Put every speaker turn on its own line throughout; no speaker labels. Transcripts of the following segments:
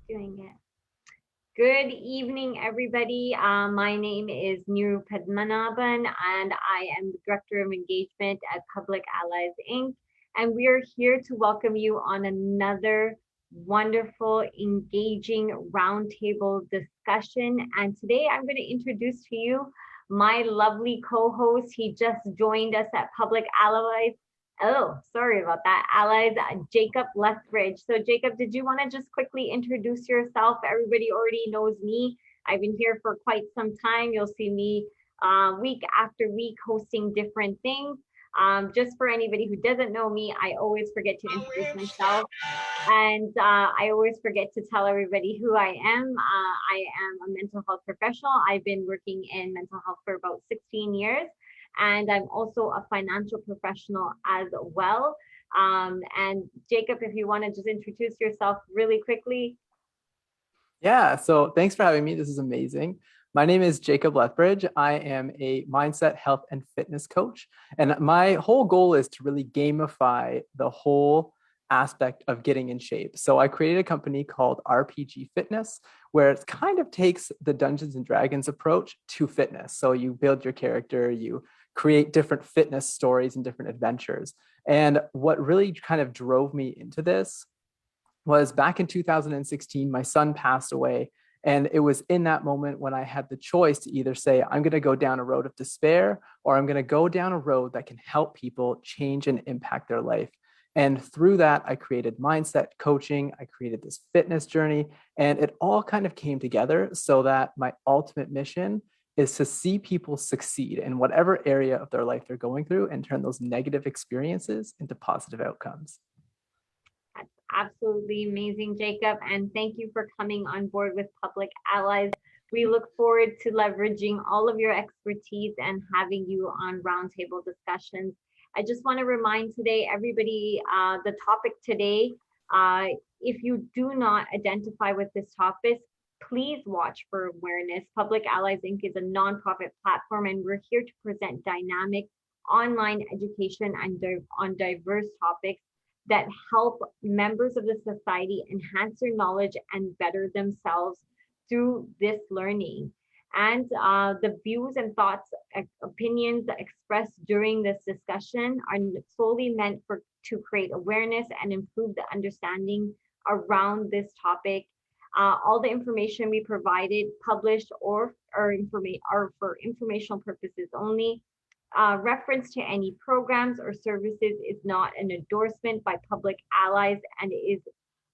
Doing it. Good evening, everybody. My name is Neru Padmanabhan, and I am the Director of Engagement at Public Allies Inc. And we are here to welcome you on another wonderful, engaging roundtable discussion. And today I'm going to introduce to you my lovely co-host. He just joined us at Public Allies. Oh, sorry about that. Allies, Jacob Lethbridge. So Jacob, did you want to just quickly introduce yourself? Everybody already knows me. I've been here for quite some time. You'll see me week after week hosting different things. Just for anybody who doesn't know me, I always forget to introduce myself. And I always forget to tell everybody who I am. I am a mental health professional. I've been working in mental health for about 16 years. And I'm also a financial professional as well. And Jacob, if you want to just introduce yourself really quickly.
Yeah, so thanks for having me. This is amazing. My name is Jacob Lethbridge. I am a mindset, health, and fitness coach. And my whole goal is to really gamify the whole aspect of getting in shape. So I created a company called RPG Fitness, where it kind of takes the Dungeons and Dragons approach to fitness. So you build your character, you create different fitness stories and different adventures. And what really kind of drove me into this was back in 2016, my son passed away. And it was in that moment when I had the choice to either say, I'm going to go down a road of despair, or I'm going to go down a road that can help people change and impact their life. And through that, I created mindset coaching. I created this fitness journey, and it all kind of came together so that my ultimate mission is to see people succeed in whatever area of their life they're going through and turn those negative experiences into positive outcomes.
That's absolutely amazing, Jacob. And thank you for coming on board with Public Allies. We look forward to leveraging all of your expertise and having you on roundtable discussions. I just want to remind today, everybody, the topic today, if you do not identify with this topic, please watch for awareness. Public Allies Inc. is a nonprofit platform, and we're here to present dynamic online education and on diverse topics that help members of the society enhance their knowledge and better themselves through this learning. And the views and thoughts, opinions expressed during this discussion are solely meant to create awareness and improve the understanding around this topic. All the information we provided, published, or are for informational purposes only. Reference to any programs or services is not an endorsement by Public Allies, and it is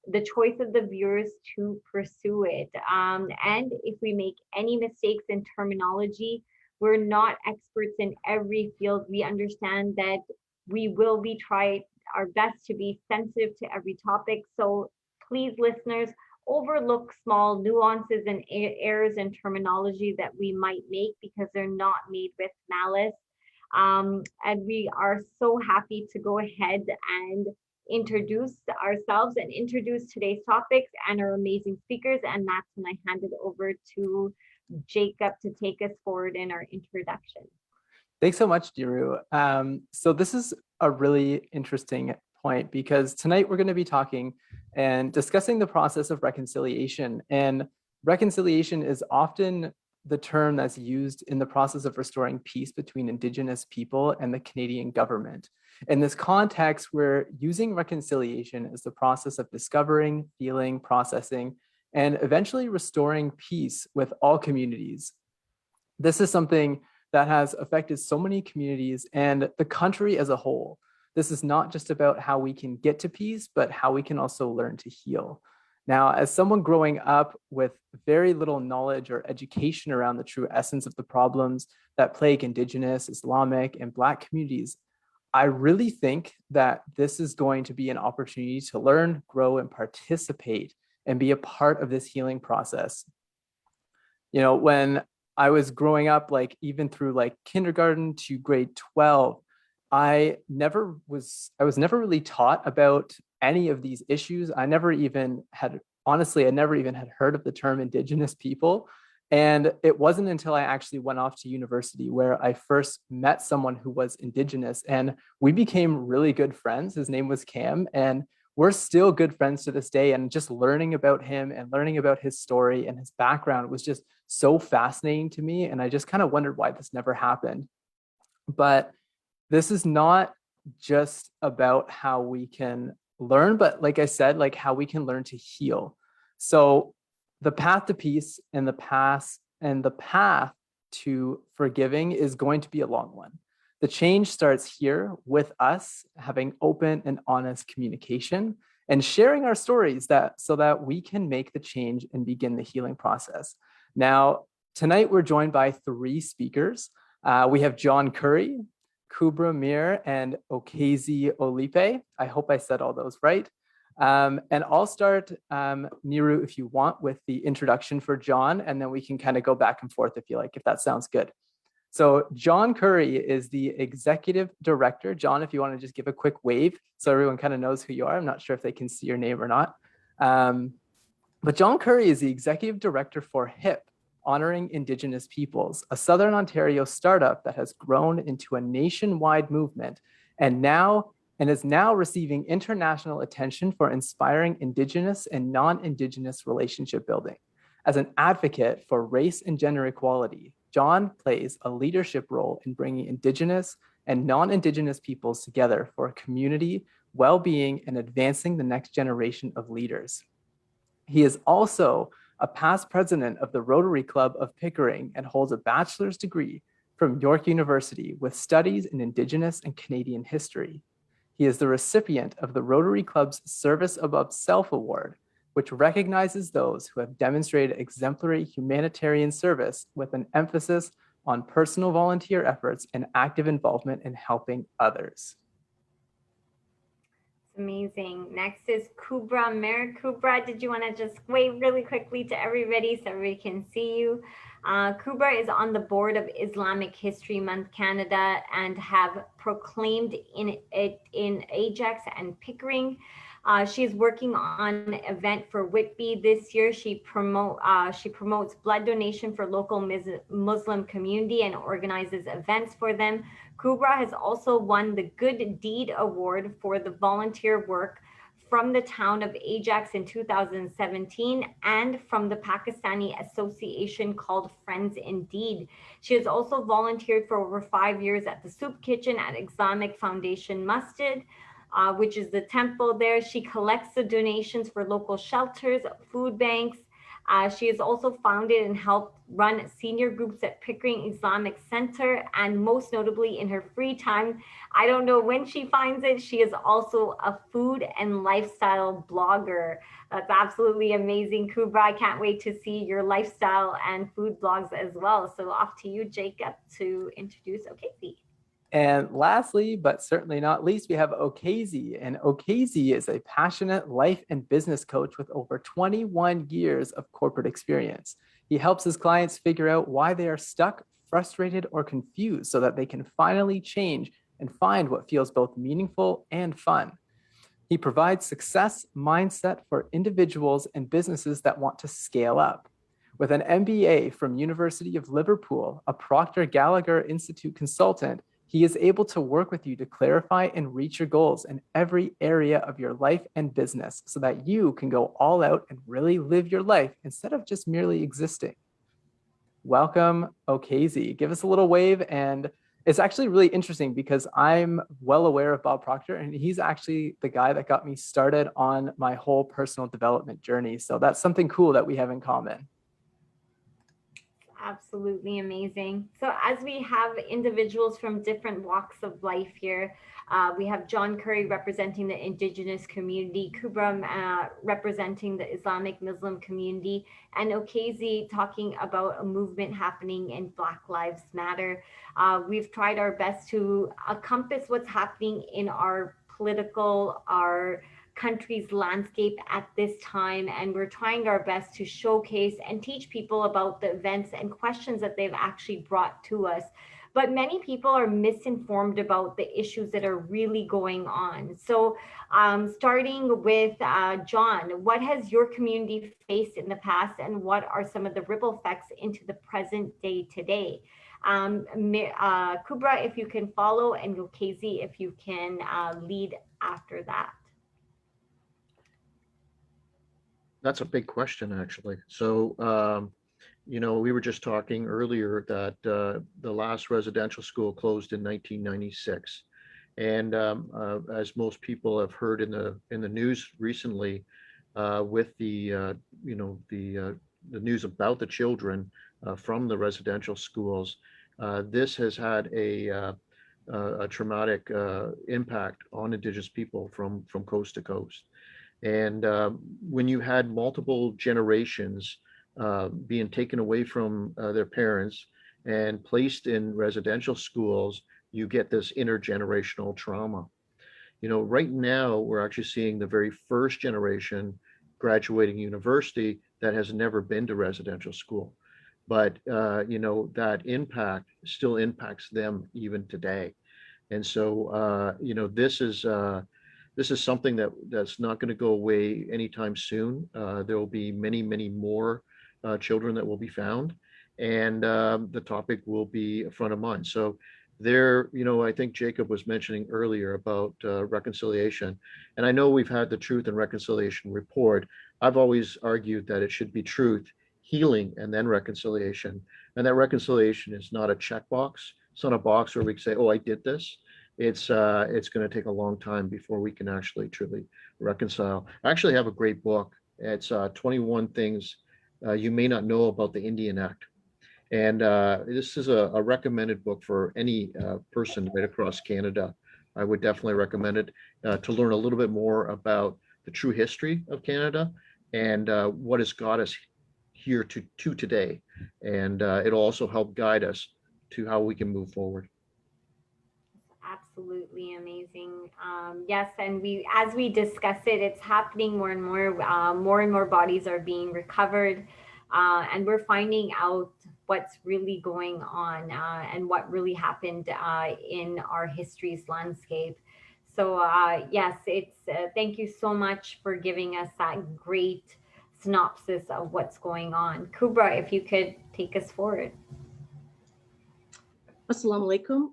the choice of the viewers to pursue it. And if we make any mistakes in terminology, we're not experts in every field. We understand that we will be trying our best to be sensitive to every topic. So please, listeners, overlook small nuances and errors in terminology that we might make because they're not made with malice. And we are so happy to go ahead and introduce ourselves and introduce today's topics and our amazing speakers. And that's when I hand it over to Jacob to take us forward in our introduction.
Thanks so much, Neru. So this is a really interesting point because tonight we're going to be talking and discussing the process of reconciliation. And reconciliation is often the term that's used in the process of restoring peace between Indigenous people and the Canadian government. In this context, we're using reconciliation as the process of discovering, feeling, processing, and eventually restoring peace with all communities. This is something that has affected so many communities and the country as a whole. This is not just about how we can get to peace, but how we can also learn to heal. Now, as someone growing up with very little knowledge or education around the true essence of the problems that plague Indigenous, Islamic, and Black communities, I really think that this is going to be an opportunity to learn, grow, and participate and be a part of this healing process. You know, when I was growing up, like even through like kindergarten to grade 12, I was never really taught about any of these issues. I never even had heard of the term Indigenous people. And it wasn't until I actually went off to university where I first met someone who was Indigenous, and we became really good friends. His name was Cam, and we're still good friends to this day. And just learning about him and learning about his story and his background was just so fascinating to me. And I just kind of wondered why this never happened. But this is not just about how we can learn, but like I said, like how we can learn to heal. So the path to peace and the path to forgiving is going to be a long one. The change starts here with us having open and honest communication and sharing our stories so that we can make the change and begin the healing process. Now, tonight we're joined by 3 speakers. We have John Currie, KUBRA Mir, and OKEZIE OLUIKPE. I hope I said all those right. And I'll start, Neru, if you want, with the introduction for John, and then we can kind of go back and forth if you like, if that sounds good. So John Currie is the executive director. John, if you want to just give a quick wave so everyone kind of knows who you are. I'm not sure if they can see your name or not. But John Currie is the executive director for HIP, Honoring Indigenous Peoples, a Southern Ontario startup that has grown into a nationwide movement and is now receiving international attention for inspiring Indigenous and non-Indigenous relationship building. As an advocate for race and gender equality, John plays a leadership role in bringing Indigenous and non-Indigenous peoples together for community, well-being, and advancing the next generation of leaders. He is also a past president of the Rotary Club of Pickering and holds a bachelor's degree from York University with studies in Indigenous and Canadian history. He is the recipient of the Rotary Club's Service Above Self Award, which recognizes those who have demonstrated exemplary humanitarian service with an emphasis on personal volunteer efforts and active involvement in helping others.
Amazing. Next is KUBRA Mir. KUBRA, did you want to just wave really quickly to everybody so everybody can see you? KUBRA is on the board of Islamic History Month Canada and have proclaimed in Ajax and Pickering. She is working on an event for Whitby this year. She promotes blood donation for local Muslim community and organizes events for them. KUBRA has also won the Good Deed Award for the volunteer work from the town of Ajax in 2017 and from the Pakistani association called Friends Indeed. She has also volunteered for over 5 years at the soup kitchen at Islamic Foundation Masjid, which is the temple there. She collects the donations for local shelters, food banks. She has also founded and helped run senior groups at Pickering Islamic Center, and most notably in her free time, I don't know when she finds it, she is also a food and lifestyle blogger. That's absolutely amazing, KUBRA. I can't wait to see your lifestyle and food blogs as well. So off to you, Jacob, to introduce OKEZIE.
And lastly, but certainly not least, we have OKEZIE. And OKEZIE is a passionate life and business coach with over 21 years of corporate experience. He helps his clients figure out why they are stuck, frustrated, or confused so that they can finally change and find what feels both meaningful and fun. He provides success mindset for individuals and businesses that want to scale up. With an MBA from University of Liverpool, a Procter Gallagher Institute consultant, he is able to work with you to clarify and reach your goals in every area of your life and business so that you can go all out and really live your life instead of just merely existing. Welcome, OKEZIE. Give us a little wave. And it's actually really interesting because I'm well aware of Bob Proctor, and he's actually the guy that got me started on my whole personal development journey. So that's something cool that we have in common.
Absolutely amazing. So as we have individuals from different walks of life here, we have John Currie representing the Indigenous community, KUBRA representing the Islamic Muslim community, and OKEZIE talking about a movement happening in Black Lives Matter. We've tried our best to encompass what's happening in our political, our country's landscape at this time, and we're trying our best to showcase and teach people about the events and questions that they've actually brought to us. But many people are misinformed about the issues that are really going on. So starting with John, what has your community faced in the past, and what are some of the ripple effects into the present day today? KUBRA, if you can follow, and OKEZIE, if you can lead after that.
That's a big question, actually. So, you know, we were just talking earlier that the last residential school closed in 1996. And as most people have heard in the news recently, with you know the news about the children from the residential schools, this has had a traumatic impact on Indigenous people from coast to coast. And when you had multiple generations being taken away from their parents and placed in residential schools, you get this intergenerational trauma. You know, right now, we're actually seeing the very first generation graduating university that has never been to residential school. But, you know, that impact still impacts them even today. And so, you know, this is something that's not going to go away anytime soon. There will be many, many more children that will be found, and the topic will be front of mind. So there, you know, I think Jacob was mentioning earlier about reconciliation, and I know we've had the Truth and Reconciliation report. I've always argued that it should be truth, healing, and then reconciliation. And that reconciliation is not a checkbox. It's not a box where we can say, "Oh, I did this." It's going to take a long time before we can actually truly reconcile. I actually have a great book. It's 21 things you may not know about the Indian Act. And this is a recommended book for any person right across Canada. I would definitely recommend it to learn a little bit more about the true history of Canada and what has got us here to today. And it'll also help guide us to how we can move forward.
Absolutely amazing. Yes, and as we discuss it, it's happening more and more. More and more bodies are being recovered, and we're finding out what's really going on and what really happened in our history's landscape. So yes, it's thank you so much for giving us that great synopsis of what's going on. KUBRA, if you could take us forward.
Assalamu alaikum.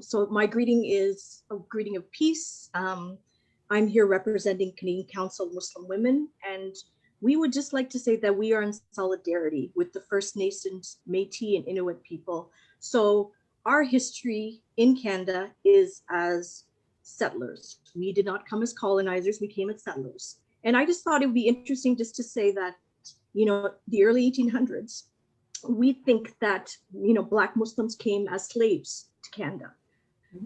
So my greeting is a greeting of peace. I'm here representing Canadian Council of Muslim Women, and we would just like to say that we are in solidarity with the First Nations, Métis, and Inuit people. So our history in Canada is as settlers. We did not come as colonizers, we came as settlers. And I just thought it would be interesting just to say that, you know, the early 1800s, we think that, you know, Black Muslims came as slaves to Canada.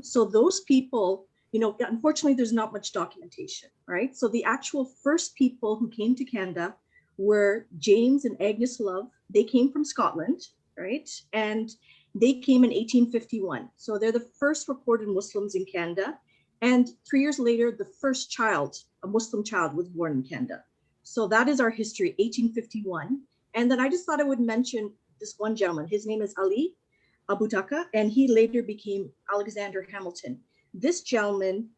So those people, you know, unfortunately, there's not much documentation, right? So the actual first people who came to Canada were James and Agnes Love. They came from Scotland, right? And they came in 1851. So they're the first reported Muslims in Canada. And 3 years later, the first child, a Muslim child, was born in Canada. So that is our history, 1851. And then I just thought I would mention this one gentleman. His name is Ali Abu Taka, and he later became Alexander Hamilton. This gentleman,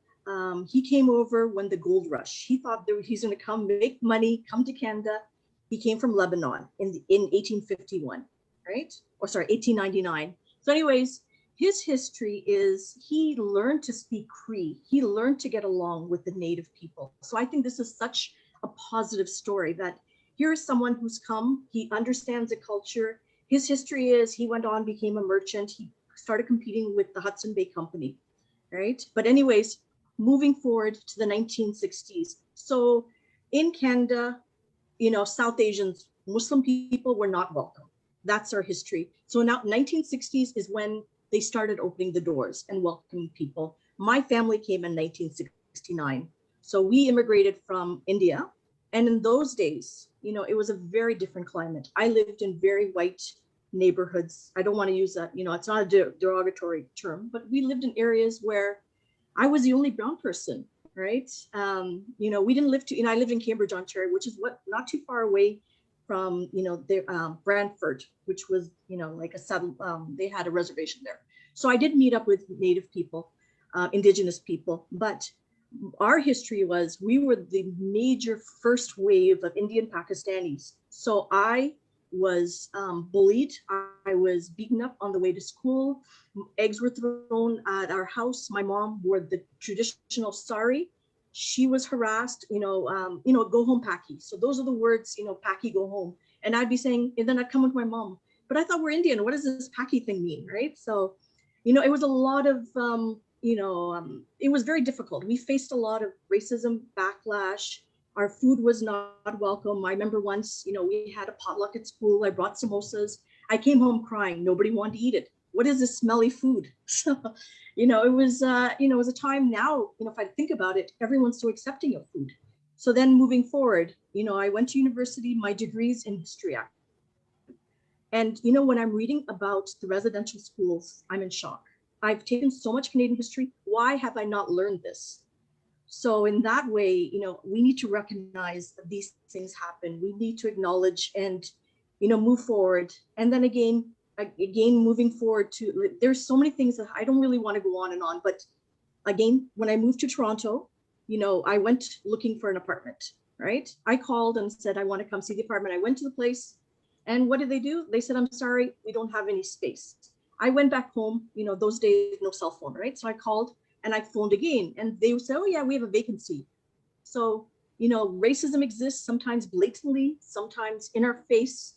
he came over when the gold rush. He thought that he's going to come make money, come to Canada. He came from Lebanon in 1851, right? Or sorry, 1899. So anyways, his history is he learned to speak Cree. He learned to get along with the native people. So I think this is such a positive story that here is someone who's come, he understands the culture. His history is he went on, became a merchant. He started competing with the Hudson Bay Company, right? But anyways, moving forward to the 1960s. So in Canada, you know, South Asians, Muslim people were not welcome. That's our history. So now 1960s is when they started opening the doors and welcoming people. My family came in 1969. So we immigrated from India. And in those days, you know, it was a very different climate. I lived in very white neighborhoods. I don't want to use that, you know, it's not a derogatory term, but we lived in areas where I was the only brown person, right? You know, we didn't live I lived in Cambridge, Ontario, which is not too far away from, you know, Brantford, which was, you know, like they had a reservation there. So I did meet up with Native people, Indigenous people, but our history was we were the major first wave of Indian Pakistanis. So I was bullied. I was beaten up on the way to school. Eggs were thrown at our house. My mom wore the traditional sari. she was harassed, go home, Paki. So those are the words, Paki, go home. And I'd be saying, and then I'd come with my mom, but I thought we're Indian. What does this Paki thing mean, right? So, it was a lot of, it was very difficult. We faced a lot of racism, backlash. Our food was not welcome. I remember once, we had a potluck at school. I brought samosas. I came home crying. Nobody wanted to eat it. What is this smelly food? So, it was a time now, if I think about it, everyone's so accepting of food. So then moving forward, I went to university, my degree's in history. And, when I'm reading about the residential schools, I'm in shock. I've taken so much Canadian history. Why have I not learned this? So in that way, we need to recognize that these things happen. We need to acknowledge and, move forward. And then again, moving forward to, there's so many things that I don't really want to go on and on. But again, when I moved to Toronto, I went looking for an apartment, right? I called and said, I want to come see the apartment. I went to the place. And what did they do? They said, I'm sorry, we don't have any space. I went back home, those days, no cell phone, right? So I called and I phoned again and they would say, oh yeah, we have a vacancy. So, racism exists sometimes blatantly, sometimes in our face.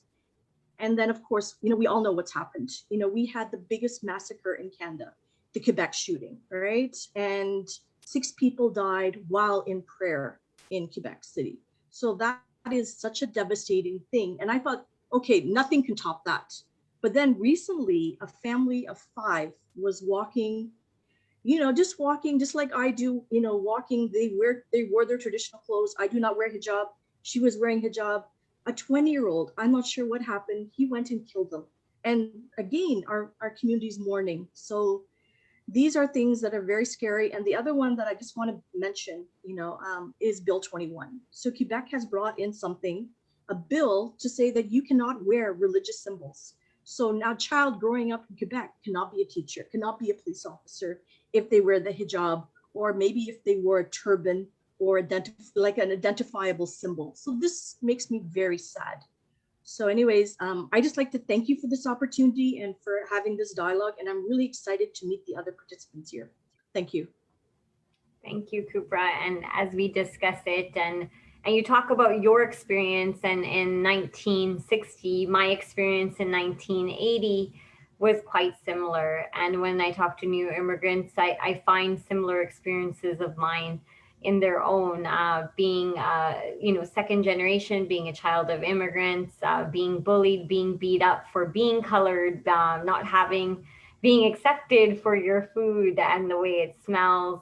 And then of course, we all know what's happened. We had the biggest massacre in Canada, the Quebec shooting, right? And 6 people died while in prayer in Quebec City. So that is such a devastating thing. And I thought, okay, nothing can top that. But then recently, a family of 5 was walking, just walking, just like I do, walking. They wore their traditional clothes. I do not wear hijab. She was wearing hijab. A 20-year-old, I'm not sure what happened. He went and killed them. And again, our community's mourning. So these are things that are very scary. And the other one that I just want to mention, is Bill 21. So Quebec has brought in a bill to say that you cannot wear religious symbols. So now child growing up in Quebec cannot be a teacher, cannot be a police officer if they wear the hijab, or maybe if they wore a turban or like an identifiable symbol. So this makes me very sad. So anyways, I just like to thank you for this opportunity and for having this dialogue. And I'm really excited to meet the other participants here. Thank you.
Thank you, KUBRA. And as we discuss it, and you talk about your experience, and in 1960, my experience in 1980 was quite similar. And when I talk to new immigrants, I find similar experiences of mine in their own, being, second generation, being a child of immigrants, being bullied, being beat up for being colored, being accepted for your food and the way it smells,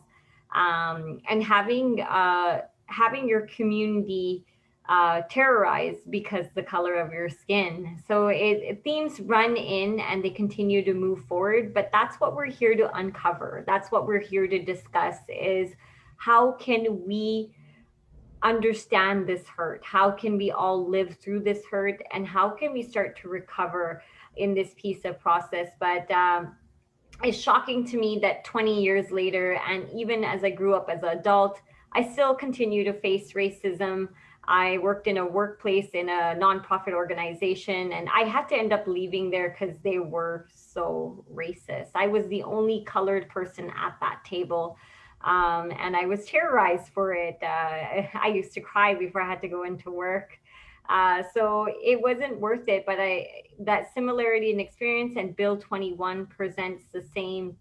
and having your community terrorized because the color of your skin. So themes run in and they continue to move forward, but that's what we're here to uncover. That's what we're here to discuss, is how can we understand this hurt? How can we all live through this hurt? And how can we start to recover in this piece of process? But it's shocking to me that 20 years later, and even as I grew up as an adult, I still continue to face racism. I worked in a workplace in a nonprofit organization, and I had to end up leaving there because they were so racist. I was the only colored person at that table, and I was terrorized for it. I used to cry before I had to go into work. So it wasn't worth it, but that similarity in experience, and Bill 21 presents the same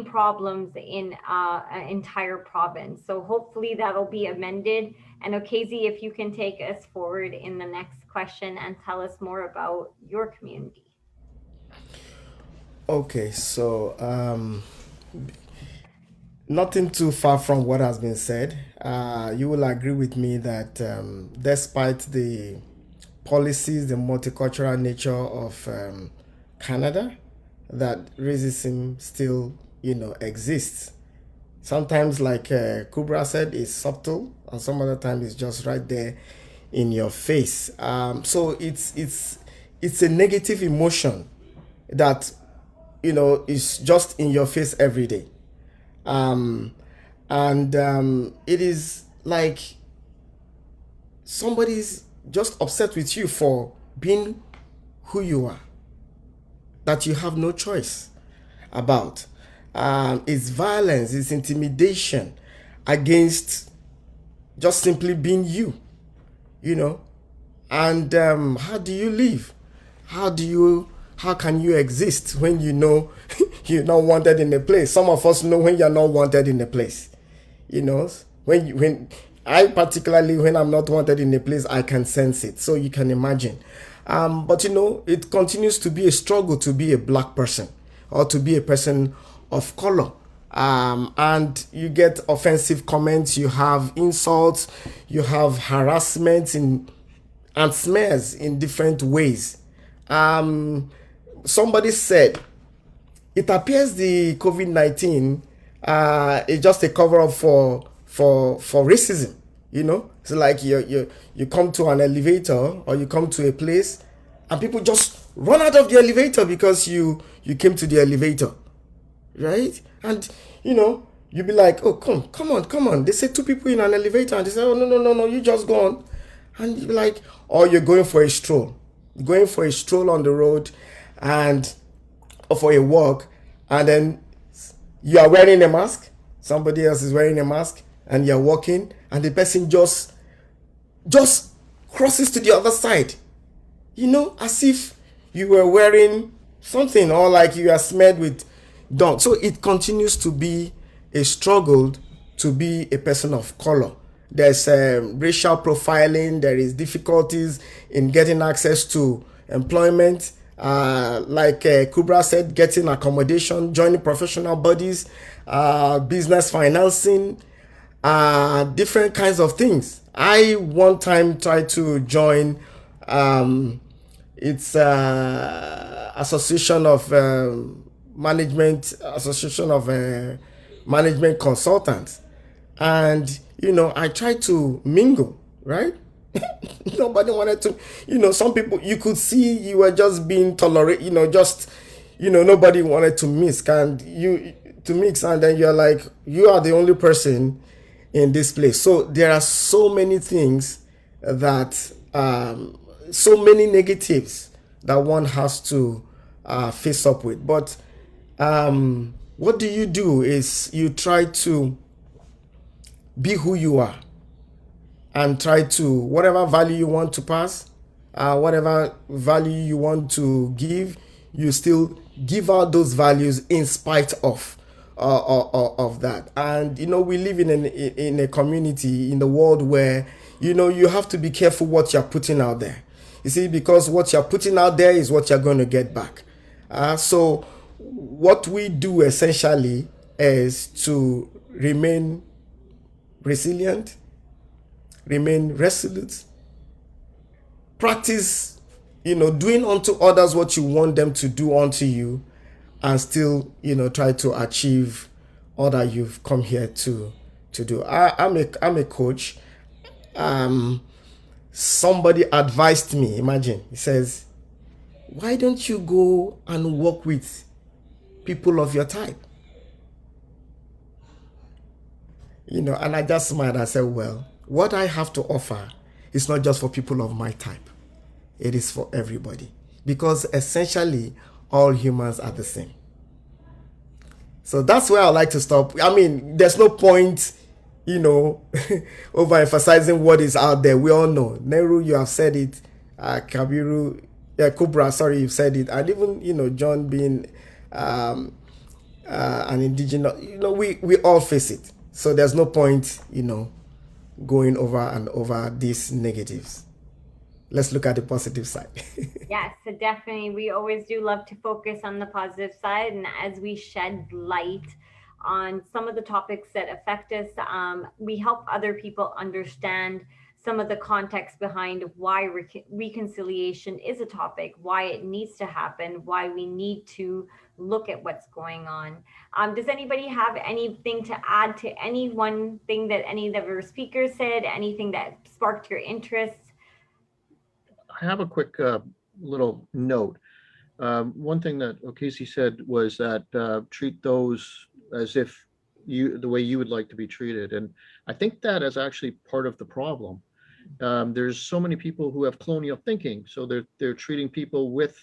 problems in an entire province. So hopefully that'll be amended. And OKEZIE, if you can take us forward in the next question and tell us more about your community.
Okay, so nothing too far from what has been said. You will agree with me that despite the policies, the multicultural nature of Canada, that racism still, exists. Sometimes, like KUBRA said, it's subtle, and some other time it's just right there in your face. So it's a negative emotion that is just in your face every day. It is like somebody's just upset with you for being who you are, that you have no choice about. It's violence, it's intimidation, against just simply being you, you know. And how do you live? How can you exist when you know you're not wanted in a place? Some of us know when you're not wanted in a place. You know, when I particularly, when I'm not wanted in a place, I can sense it. So you can imagine. But you know, it continues to be a struggle to be a black person or to be a person of color. And you get offensive comments, you have insults, you have harassment and smears in different ways. Somebody said, it appears the COVID-19 is just a cover-up for racism. You know, it's like you come to an elevator or you come to a place and people just run out of the elevator because you came to the elevator, right? And you know, you'll be like, oh, come on. They say two people in an elevator and they say, oh, no, you just go on. And you're like, or you're going for a stroll. Going for a stroll on the road and or for a walk, and then you are wearing a mask, somebody else is wearing a mask, and you're walking, and the person just crosses to the other side, you know, as if you were wearing something or like you are smeared with dung. So it continues to be a struggle to be a person of color. There's racial profiling, there is difficulties in getting access to employment, like KUBRA said, getting accommodation, joining professional bodies, business financing, different kinds of things. I one time tried to join it's association of management consultants, and you know, I tried to mingle, right? Nobody wanted to, you know, some people you could see you were just being tolerated, you know, just, you know, nobody wanted to mix, and then you're like, you are the only person in this place. So there are so many things that so many negatives that one has to face up with. But what do is you try to be who you are and try to, whatever value you want to pass, whatever value you want to give, you still give out those values in spite of that. And you know, we live in a community, in the world where, you know, you have to be careful what you're putting out there. You see, because what you're putting out there is what you're going to get back. So what we do essentially is to remain resilient, remain resolute, practice, you know, doing unto others what you want them to do unto you, and still, you know, try to achieve all that you've come here to do. I'm a coach. Somebody advised me, imagine, he says, why don't you go and work with people of your type? You know, and I just smiled and said, well, what I have to offer is not just for people of my type. It is for everybody. Because essentially, all humans are the same. So that's where I like to stop. I mean, there's no point, you know, overemphasizing what is out there. We all know. Neru, you have said it. KUBRA, sorry, you've said it. And even, you know, John being an indigenous, you know, we all face it. So there's no point, you know, going over and over these negatives. Let's look at the positive side.
Yes, so definitely. We always do love to focus on the positive side. And as we shed light on some of the topics that affect us, we help other people understand some of the context behind why reconciliation is a topic, why it needs to happen, why we need to look at what's going on. Does anybody have anything to add to any one thing that any of our speakers said, anything that sparked your interest?
I have a quick little note. One thing that OKEZIE said was that treat those as if the way you would like to be treated. And I think that is actually part of the problem. There's so many people who have colonial thinking, so they're treating people with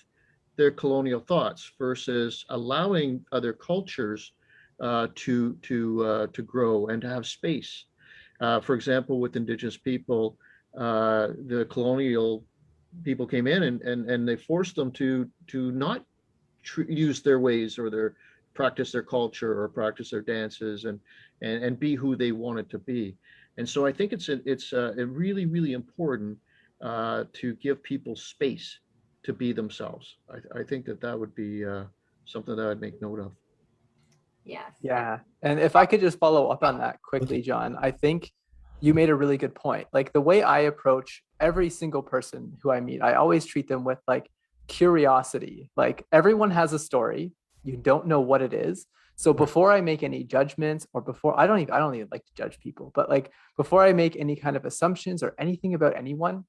their colonial thoughts versus allowing other cultures to grow and to have space. For example, with Indigenous people, the colonial people came in and they forced them to not use their ways or practice their culture or practice their dances and be who they wanted to be. And so I think it's really, really important to give people space to be themselves. I think that would be something that I'd make note of.
Yes.
Yeah. And if I could just follow up on that quickly, John, I think you made a really good point. Like the way I approach every single person who I meet, I always treat them with like curiosity. Like everyone has a story. You don't know what it is. So before I make any judgments or before I don't even like to judge people, but like before I make any kind of assumptions or anything about anyone,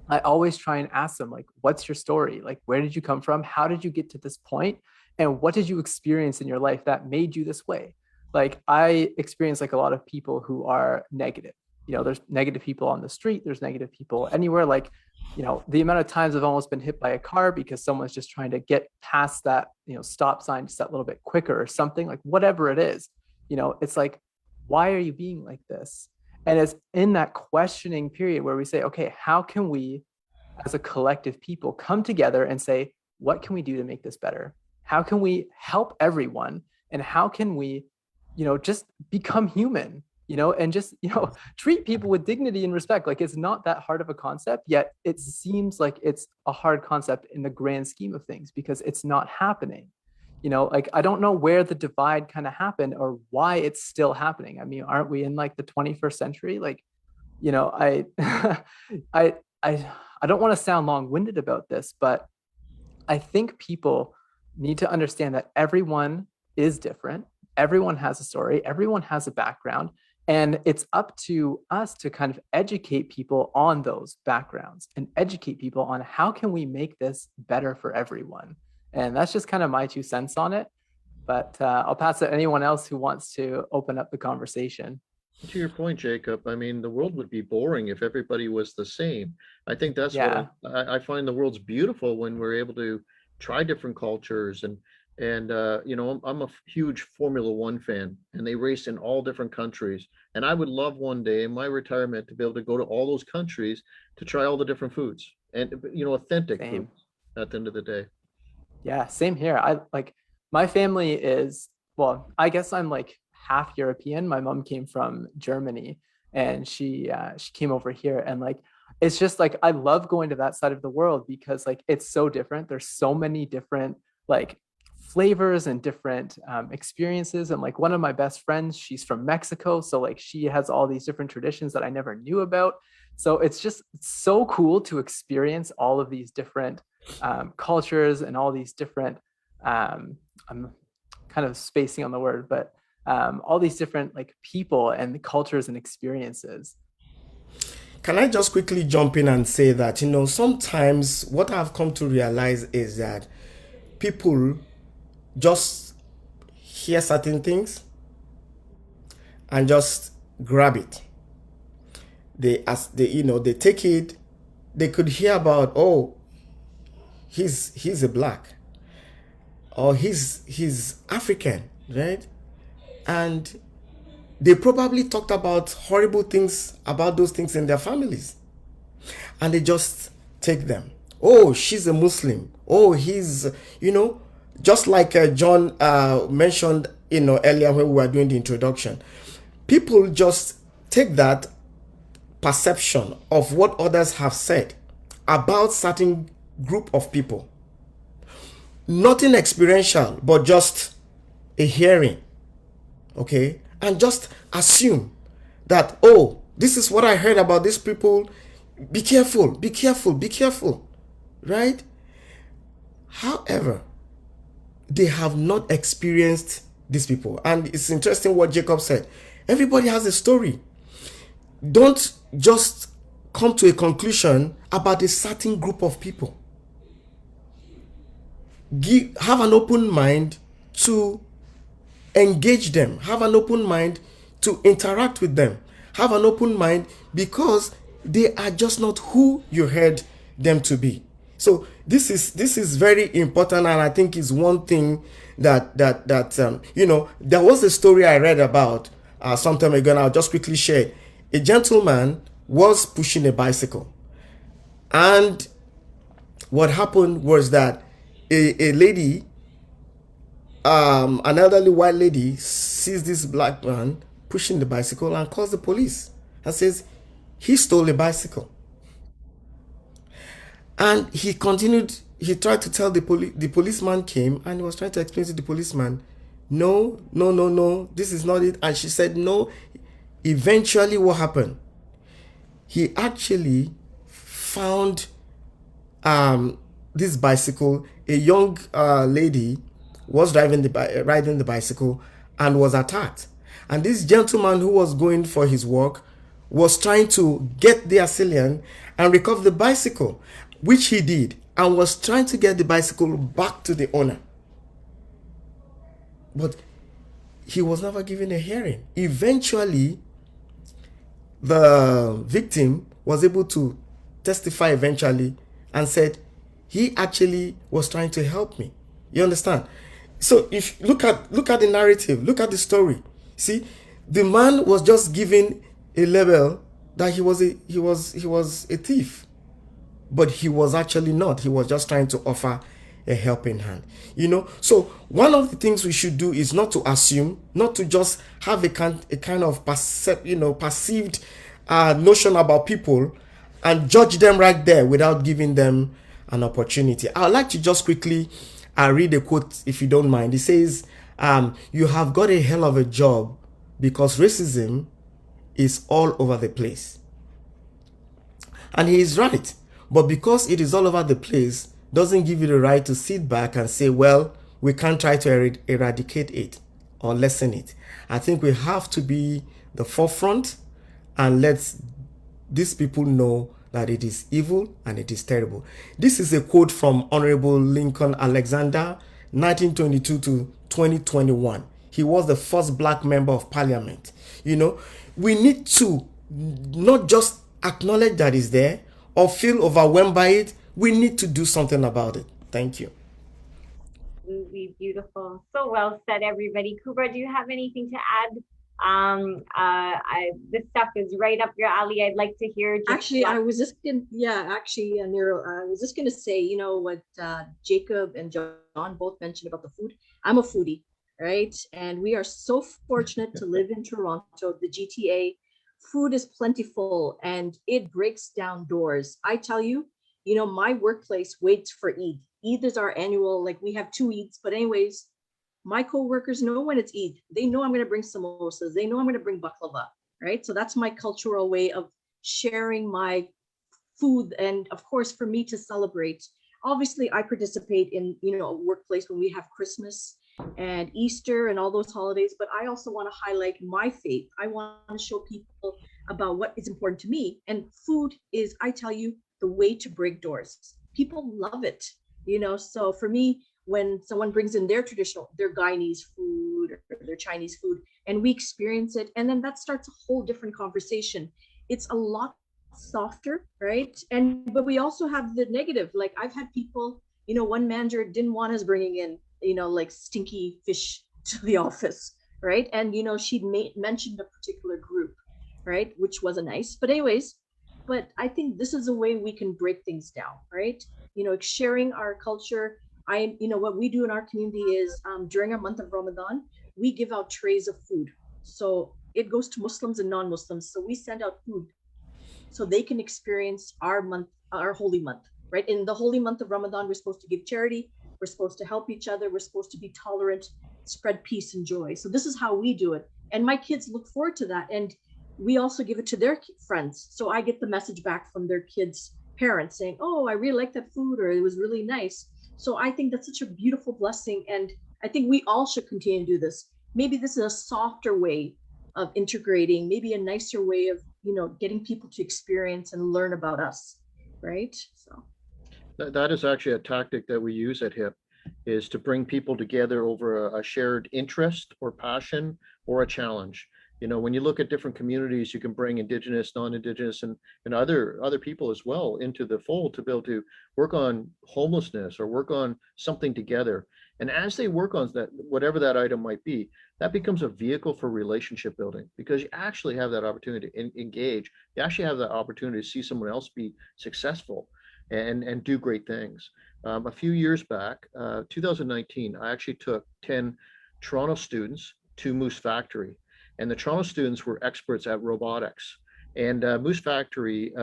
I always try and ask them like, what's your story? Like, where did you come from? How did you get to this point? And what did you experience in your life that made you this way? Like I experience like a lot of people who are negative. You know, there's negative people on the street. There's negative people anywhere. Like, you know, the amount of times I've almost been hit by a car because someone's just trying to get past that, you know, stop sign just that little bit quicker or something, like whatever it is, you know, it's like, why are you being like this? And it's in that questioning period where we say, okay, how can we as a collective people come together and say, what can we do to make this better? How can we help everyone? And how can we, you know, just become human, you know, and just, you know, treat people with dignity and respect. Like it's not that hard of a concept, yet it seems like it's a hard concept in the grand scheme of things because it's not happening. You know, like I don't know where the divide kind of happened or why it's still happening. I mean, aren't we in like the 21st century? Like, you know, I don't want to sound long-winded about this, but I think people need to understand that everyone is different. Everyone has a story. Everyone has a background. And it's up to us to kind of educate people on those backgrounds and educate people on how can we make this better for everyone. And that's just kind of my 2 cents on it. But I'll pass it to anyone else who wants to open up the conversation.
To your point, Jacob, I mean, the world would be boring if everybody was the same. I think that's what I find the world's beautiful when we're able to try different cultures and you know, I'm a huge Formula One fan and they race in all different countries. And I would love one day in my retirement to be able to go to all those countries to try all the different foods and, you know, authentic foods at the end of the day.
Yeah, same here. I like my family is, well, I guess I'm like half European. My mom came from Germany and she came over here and like, it's just like, I love going to that side of the world because like, it's so different. There's so many different like flavors and different experiences. And like one of my best friends, she's from Mexico. So like she has all these different traditions that I never knew about. So it's just so cool to experience all of these different cultures and all these different, I'm kind of spacing on the word, but all these different like people and cultures and experiences.
Can I just quickly jump in and say that, you know, sometimes what I've come to realize is that people just hear certain things and just grab it. They take it. They could hear about, oh, he's a black, or he's African, right? And they probably talked about horrible things about those things in their families, and they just take them. Oh, she's a Muslim. Oh, he's, you know, just like John mentioned, you know, earlier when we were doing the introduction. People just take that perception of what others have said about certain group of people. Nothing experiential, but just a hearing, okay? And just assume that, oh, this is what I heard about these people. Be careful, be careful, be careful, right? However, they have not experienced these people. And it's interesting what Jacob said. Everybody has a story. Don't just come to a conclusion about a certain group of people. Have an open mind to engage them. Have an open mind to interact with them. Have an open mind because they are just not who you heard them to be. So This is very important, and I think is one thing that there was a story I read about some time ago, and I'll just quickly share. A gentleman was pushing a bicycle, and what happened was that a lady, an elderly white lady, sees this black man pushing the bicycle and calls the police and says he stole a bicycle. And he continued, he tried to tell the policeman came and he was trying to explain to the policeman, no, no, no, no, this is not it. And she said no. Eventually what happened? He actually found this bicycle. A young lady was riding the bicycle and was attacked. And this gentleman who was going for his work was trying to get the assailant and recover the bicycle, which he did, and was trying to get the bicycle back to the owner. But he was never given a hearing. Eventually, the victim was able to testify eventually and said he actually was trying to help me. You understand? So if look at the narrative, look at the story. See, the man was just given a label that he was a thief, but he was actually not. He was just trying to offer a helping hand. So one of the things we should do is not to assume, not to just have a kind of perceived notion about people and judge them right there without giving them an opportunity. I'd like to just quickly read a quote, if you don't mind. It says, you have got a hell of a job because racism is all over the place. And he is right. But because it is all over the place, doesn't give you the right to sit back and say, well, we can't try to eradicate it or lessen it. I think we have to be the forefront and let these people know that it is evil and it is terrible. This is a quote from Honorable Lincoln Alexander, 1922 to 2021. He was the first black member of parliament. We need to not just acknowledge that it's there or feel overwhelmed by it. We need to do something about it. Thank you.
Absolutely beautiful. So well said, everybody. KUBRA, do you have anything to add? This stuff is right up your alley. I'd like to hear.
I was just gonna, Neru, I was just gonna say, what Jacob and John both mentioned about the food. I'm a foodie, right? And we are so fortunate to live in Toronto, the GTA. Food is plentiful and it breaks down doors. I tell you, my workplace waits for Eid. Eid is our annual, like we have 2 Eids, but anyways, my co-workers know when it's Eid. They know I'm going to bring samosas. They know I'm going to bring baklava, right? So that's my cultural way of sharing my food. And of course, for me to celebrate, obviously I participate in, a workplace when we have Christmas and Easter and all those holidays, but I also want to highlight my faith. I want to show people about what is important to me. And food is, I tell you, the way to break doors. People love it, so for me, when someone brings in their Guyanese food or their Chinese food, and we experience it, and then that starts a whole different conversation. It's a lot softer, right? But we also have the negative. Like I've had people, one manager didn't want us bringing in, like stinky fish to the office, right? And she'd mentioned a particular group, right, which wasn't nice. But anyways, but I think this is a way we can break things down, right? Sharing our culture. What we do in our community is during our month of Ramadan, we give out trays of food. So it goes to Muslims and non-Muslims. So we send out food so they can experience our month, our holy month, right? In the holy month of Ramadan, we're supposed to give charity. We're supposed to help each other. We're supposed to be tolerant, spread peace and joy. So this is how we do it. And my kids look forward to that. And we also give it to their friends. So I get the message back from their kids' parents saying, oh, I really like that food, or it was really nice. So I think that's such a beautiful blessing. And I think we all should continue to do this. Maybe this is a softer way of integrating, maybe a nicer way of, getting people to experience and learn about us, right? So
that is actually a tactic that we use at HIP, is to bring people together over a shared interest or passion or a challenge. You know, when you look at different communities, you can bring Indigenous, non-Indigenous, and other people as well into the fold to be able to work on homelessness or work on something together. And as they work on that, whatever that item might be, that becomes a vehicle for relationship building, because you actually have that opportunity to engage. You actually have that opportunity to see someone else be successful and do great things. A few years back, 2019, I actually took 10 Toronto students to Moose Factory, and the Toronto students were experts at robotics. And Moose Factory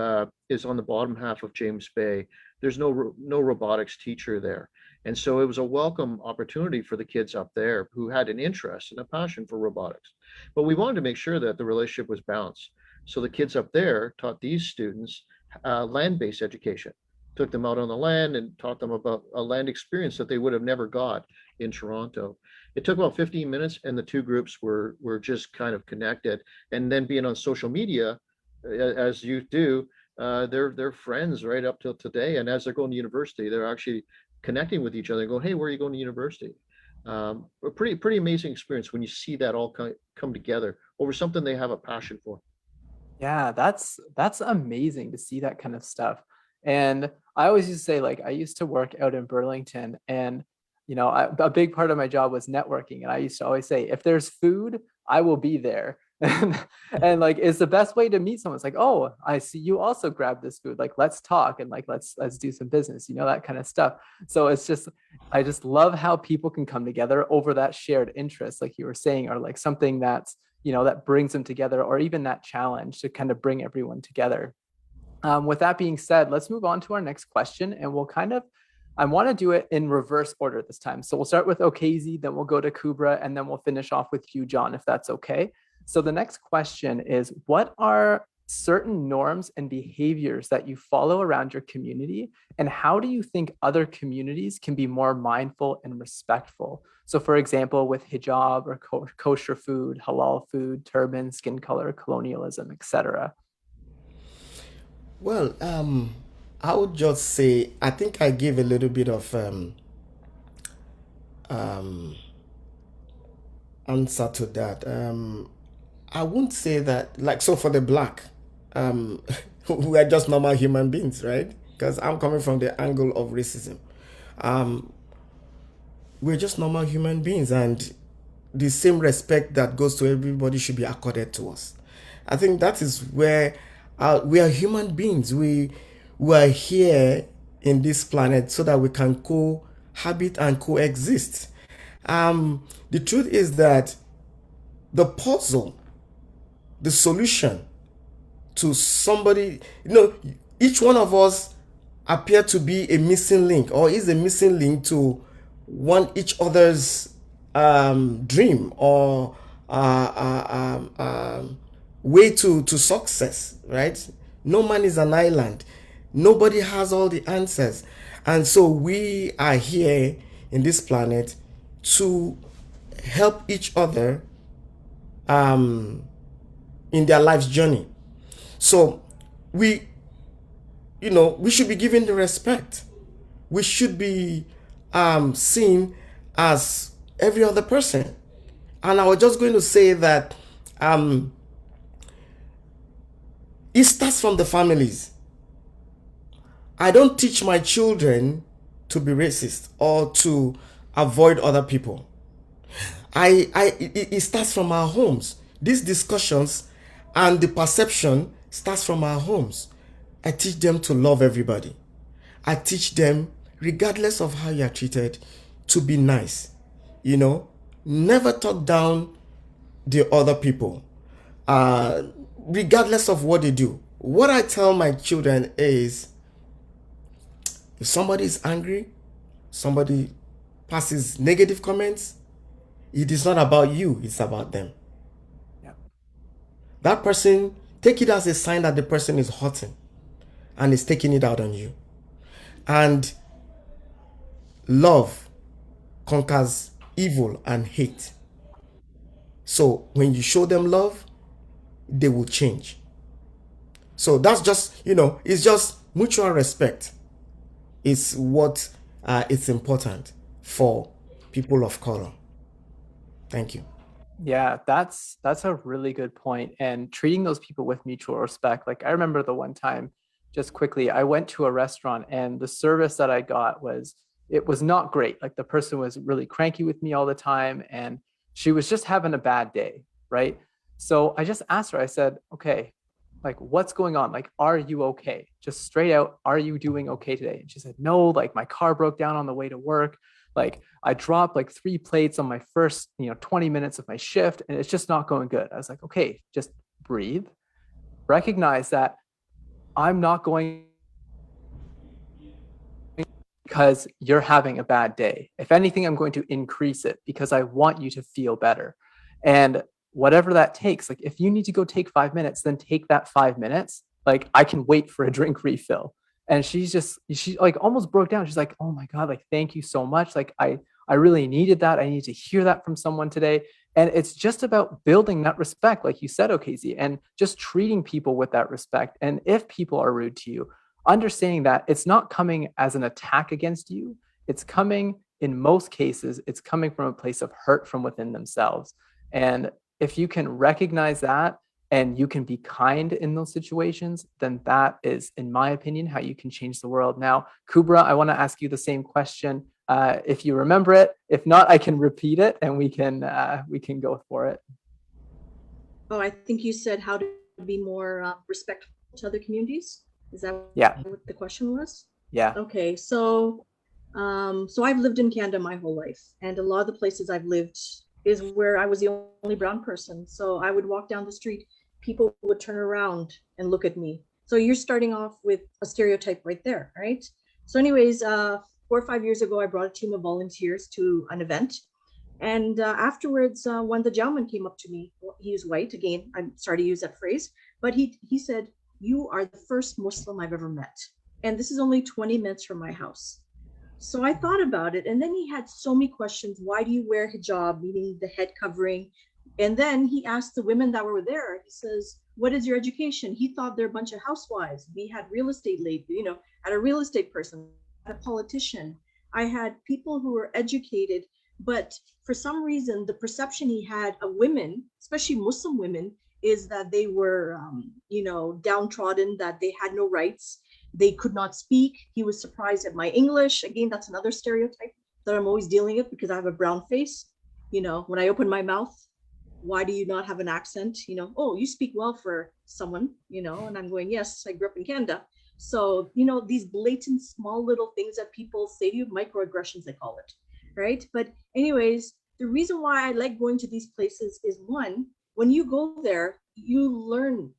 is on the bottom half of James Bay. There's no robotics teacher there. And so it was a welcome opportunity for the kids up there who had an interest and a passion for robotics. But we wanted to make sure that the relationship was balanced. So the kids up there taught these students land-based education, took them out on the land and taught them about a land experience that they would have never got in Toronto. It took about 15 minutes and the two groups were just kind of connected. And then being on social media, as youth do, they're friends right up till today. And as they're going to university, they're actually connecting with each other and go, hey, where are you going to university? A pretty amazing experience when you see that all come together over something they have a passion for.
Yeah, that's amazing to see that kind of stuff. And I always used to say, like, I used to work out in Burlington, and a big part of my job was networking. And I used to always say, if there's food, I will be there. And like, it's the best way to meet someone. It's like, oh, I see you also grab this food. Like, let's talk and like let's do some business, that kind of stuff. So it's just, I just love how people can come together over that shared interest, like you were saying, or like something that's that brings them together, or even that challenge to kind of bring everyone together. With that being said, let's move on to our next question, and we'll I want to do it in reverse order this time. So we'll start with OKEZIE, then we'll go to KUBRA, and then we'll finish off with you, John, if that's okay. So the next question is, what are certain norms and behaviors that you follow around your community, and how do you think other communities can be more mindful and respectful? So for example, with hijab or kosher food, halal food, turban, skin color, colonialism, etc.
Well, I would just say, I think I give a little bit of answer to that. I wouldn't say that, like, so for the black, we are just normal human beings, right? Because I'm coming from the angle of racism. We're just normal human beings, and the same respect that goes to everybody should be accorded to us. I think that is where we are human beings. We are here in this planet so that we can cohabit and coexist. The truth is that the puzzle, the solution to somebody, each one of us appear to be a missing link, or is a missing link to each other's dream or way to success, right? No man is an island. Nobody has all the answers. And so we are here in this planet to help each other in their life's journey. So we should be given the respect. We should be seen as every other person. And I was just going to say that it starts from the families. I don't teach my children to be racist or to avoid other people. It starts from our homes. These discussions and the perception starts from our homes. I teach them to love everybody. I teach them, regardless of how you are treated, to be nice. Never talk down the other people, regardless of what they do. What I tell my children is, if somebody is angry, somebody passes negative comments, it is not about you, it's about them.
Yeah.
That person, take it as a sign that the person is hurting and is taking it out on you. And love conquers evil and hate. So when you show them love, they will change. So that's just, it's just mutual respect. It's what it's important for people of color. Thank you.
Yeah, that's a really good point. And treating those people with mutual respect. Like I remember the one time, just quickly, I went to a restaurant and the service that I got was, it was not great. Like the person was really cranky with me all the time and she was just having a bad day, right? So I just asked her, I said, okay, like what's going on? Like, are you okay? Just straight out, are you doing okay today? And she said, no, like my car broke down on the way to work. Like I dropped like 3 plates on my first, 20 minutes of my shift and it's just not going good. I was like, okay, just breathe, recognize that I'm not going because you're having a bad day. If anything, I'm going to increase it because I want you to feel better. And whatever that takes, like if you need to go take 5 minutes, then take that 5 minutes. Like I can wait for a drink refill. And she like almost broke down. She's like, oh my God, like, thank you so much. Like I really needed that. I need to hear that from someone today. And it's just about building that respect, like you said, OKEZIE, and just treating people with that respect. And if people are rude to you, understanding that it's not coming as an attack against you. It's coming, in most cases, it's coming from a place of hurt from within themselves. And if you can recognize that and you can be kind in those situations, then that is, in my opinion, how you can change the world. Now, KUBRA, I want to ask you the same question. If you remember it, if not, I can repeat it and we can go for it.
Oh, I think you said how to be more respectful to other communities. Is that what the question was?
Yeah.
Okay, so I've lived in Canada my whole life, and a lot of the places I've lived is where I was the only brown person. So I would walk down the street, people would turn around and look at me. So you're starting off with a stereotype right there, right? So anyways, 4 or 5 years ago, I brought a team of volunteers to an event. And afterwards, when the gentleman came up to me, he was white, again, I'm sorry to use that phrase, but he said, you are the first Muslim I've ever met. And this is only 20 minutes from my house. So I thought about it. And then he had so many questions. Why do you wear hijab, meaning the head covering? And then he asked the women that were there, he says, what is your education? He thought they're a bunch of housewives. We had real estate lady, had a real estate person, a politician. I had people who were educated, but for some reason, the perception he had of women, especially Muslim women, is that they were, downtrodden, that they had no rights. They could not speak. He was surprised at my English. Again, that's another stereotype that I'm always dealing with because I have a brown face. When I open my mouth, why do you not have an accent? Oh, you speak well for someone, and I'm going, yes, I grew up in Canada. So, these blatant small little things that people say to you, microaggressions, they call it, right? But anyways, the reason why I like going to these places is, one, when you go there, you learn,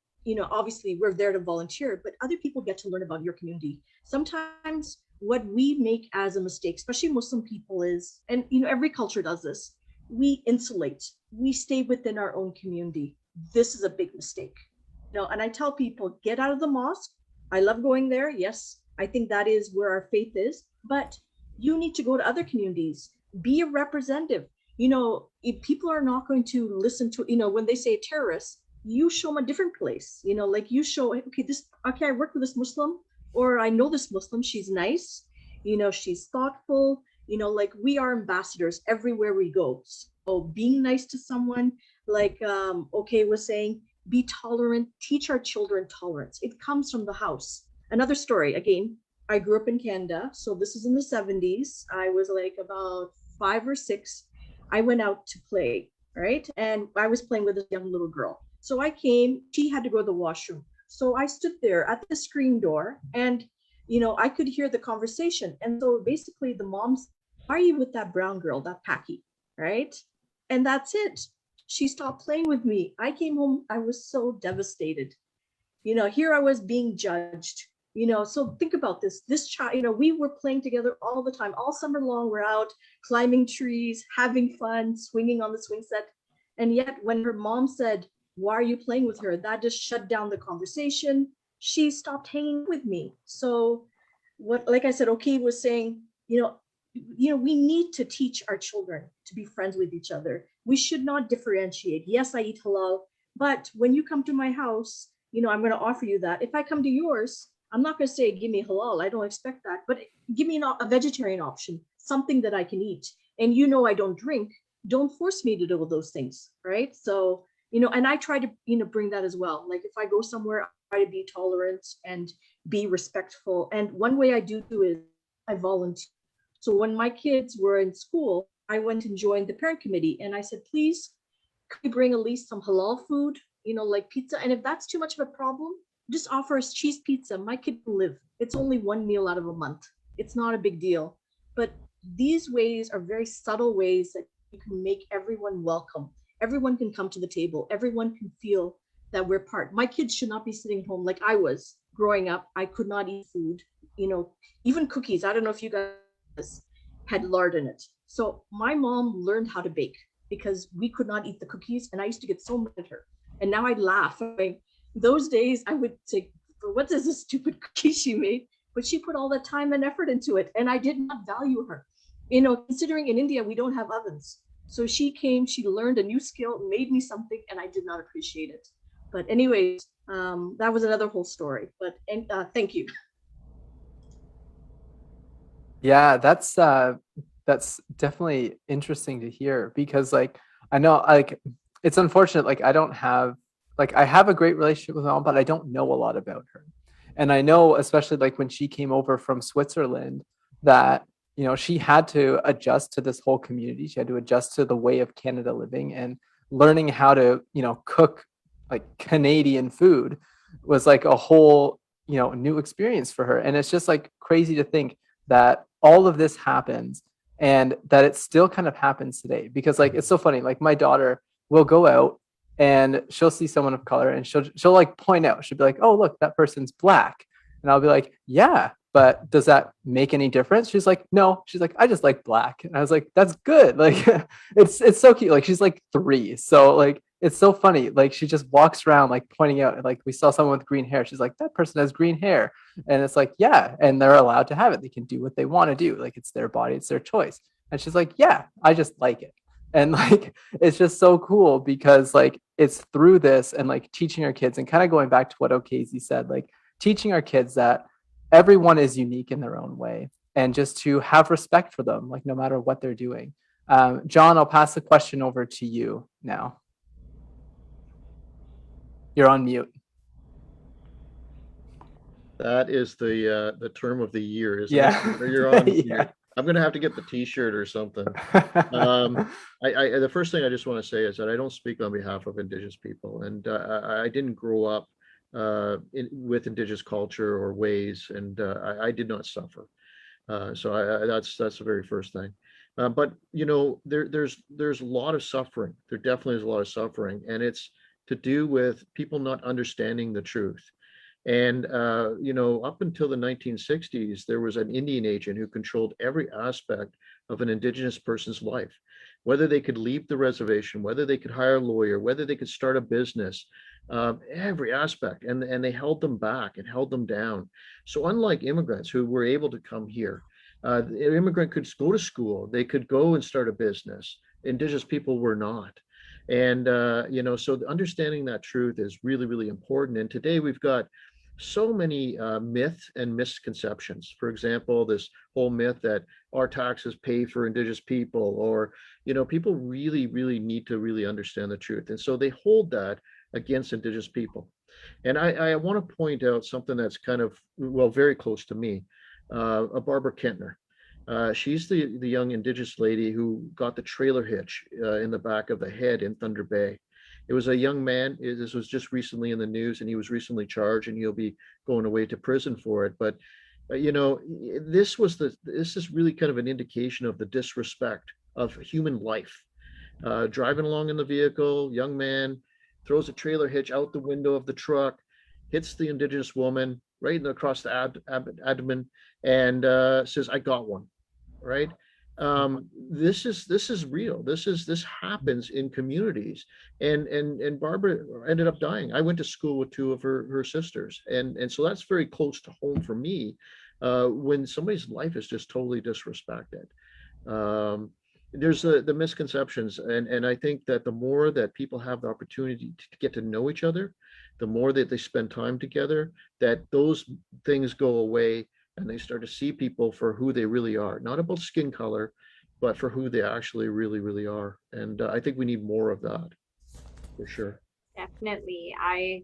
obviously we're there to volunteer, but other people get to learn about your community. Sometimes what we make as a mistake, especially Muslim people, is, and every culture does this, we insulate, we stay within our own community. This is a big mistake. And I tell people, get out of the mosque. I love going there. Yes, I think that is where our faith is, but you need to go to other communities, be a representative. If people are not going to listen to, when they say terrorist, you show them a different place, like you show, I work with this Muslim, or I know this Muslim, she's nice, she's thoughtful, like we are ambassadors everywhere we go. So being nice to someone, like OK was saying, be tolerant, teach our children tolerance. It comes from the house. Another story, again, I grew up in Canada. So this is in the 70s. I was like about 5 or 6. I went out to play, right? And I was playing with a young little girl. So I came, she had to go to the washroom. So I stood there at the screen door and, I could hear the conversation. And so basically the mom said, why are you with that brown girl, that Paki, right? And that's it. She stopped playing with me. I came home, I was so devastated. Here I was being judged. So think about this child, we were playing together all the time, all summer long. We're out climbing trees, having fun, swinging on the swing set. And yet when her mom said, why are you playing with her? That just shut down the conversation. She stopped hanging with me. So like I said, OK was saying, we need to teach our children to be friends with each other. We should not differentiate. Yes, I eat halal, but when you come to my house, I'm going to offer you that. If I come to yours, I'm not going to say, give me halal. I don't expect that, but give me a vegetarian option, something that I can eat. And I don't drink, don't force me to do those things, right? So, you know, and I try to, you know, bring that as well. Like if I go somewhere, I try to be tolerant and be respectful. And one way I do is I volunteer. So when my kids were in school, I went and joined the parent committee and I said, please, could you bring at least some halal food, you know, like pizza? And if that's too much of a problem, just offer us cheese pizza. My kid will live. It's only one meal out of a month. It's not a big deal. But these ways are very subtle ways that you can make everyone welcome. Everyone can come to the table. Everyone can feel that we're part. My kids should not be sitting home like I was growing up. I could not eat food, you know, even cookies. I don't know if you guys had lard in it. So my mom learned how to bake because we could not eat the cookies. And I used to get so mad at her. And now I laugh. Those days I would say, what is this stupid cookie she made? But she put all the time and effort into it. And I did not value her. You know, considering in India, we don't have ovens. So she came, she learned a new skill, made me something, and I did not appreciate it. But anyways, that was another whole story. But thank you.
Yeah, that's definitely interesting to hear because like I know like it's unfortunate like I don't have like I have a great relationship with my mom, but I don't know a lot about her. And I know especially like when she came over from Switzerland that you know she had to adjust to this whole community. She had to adjust to the way of Canada living and learning how to, you know, cook like Canadian food was like a whole, you know, new experience for her. And it's just like crazy to think that all of this happens and that it still kind of happens today because like it's so funny, like my daughter will go out and she'll see someone of color and she'll like point out, she'll be like, oh look, that person's black, and I'll be like, yeah, but does that make any difference? She's like, no. She's like, I just like black. And I was like, that's good. Like it's so cute. Like she's like 3, so like it's so funny. Like she just walks around like pointing out, like we saw someone with green hair, she's like, that person has green hair. And it's like, yeah, and they're allowed to have it. They can do what they want to do. Like it's their body, it's their choice. And she's like, yeah, I just like it. And like it's just so cool because like it's through this and like teaching our kids and kind of going back to what OKEZIE said, like teaching our kids that everyone is unique in their own way and just to have respect for them, like no matter what they're doing. John, I'll pass the question over to you now. You're on mute.
That is the term of the year, isn't
Yeah.
it? You're on.
Yeah.
I'm gonna have to get the T-shirt or something. The first thing I just want to say is that I don't speak on behalf of Indigenous people, and I didn't grow up with Indigenous culture or ways, and I did not suffer. So that's the very first thing. But you know, there's a lot of suffering. There definitely is a lot of suffering, and it's to do with people not understanding the truth. And you know, up until the 1960s, there was an Indian agent who controlled every aspect of an Indigenous person's life, whether they could leave the reservation, whether they could hire a lawyer, whether they could start a business, every aspect. And they held them back and held them down. So unlike immigrants who were able to come here, the immigrant could go to school, they could go and start a business. Indigenous people were not. And you know, so understanding that truth is really, really important. And today we've got so many myths and misconceptions. For example, this whole myth that our taxes pay for Indigenous people, or, you know, people really, really need to really understand the truth. And so they hold that against Indigenous people. And I want to point out something that's kind of, well, very close to me, Barbara Kentner. She's the young Indigenous lady who got the trailer hitch in the back of the head in Thunder Bay. It was a young man. This was just recently in the news, and he was recently charged, and he'll be going away to prison for it. But you know, this is really kind of an indication of the disrespect of human life. Driving along in the vehicle, young man throws a trailer hitch out the window of the truck, hits the Indigenous woman right across the abdomen, and says, "I got one." Right? This is real. This happens in communities, and Barbara ended up dying. I went to school with 2 of her sisters, and so that's very close to home for me when somebody's life is just totally disrespected. There's the misconceptions, and I think that the more that people have the opportunity to get to know each other, the more that they spend time together, that those things go away and they start to see people for who they really are, not about skin color, but for who they actually really are. And I think we need more of that, for sure.
Definitely. I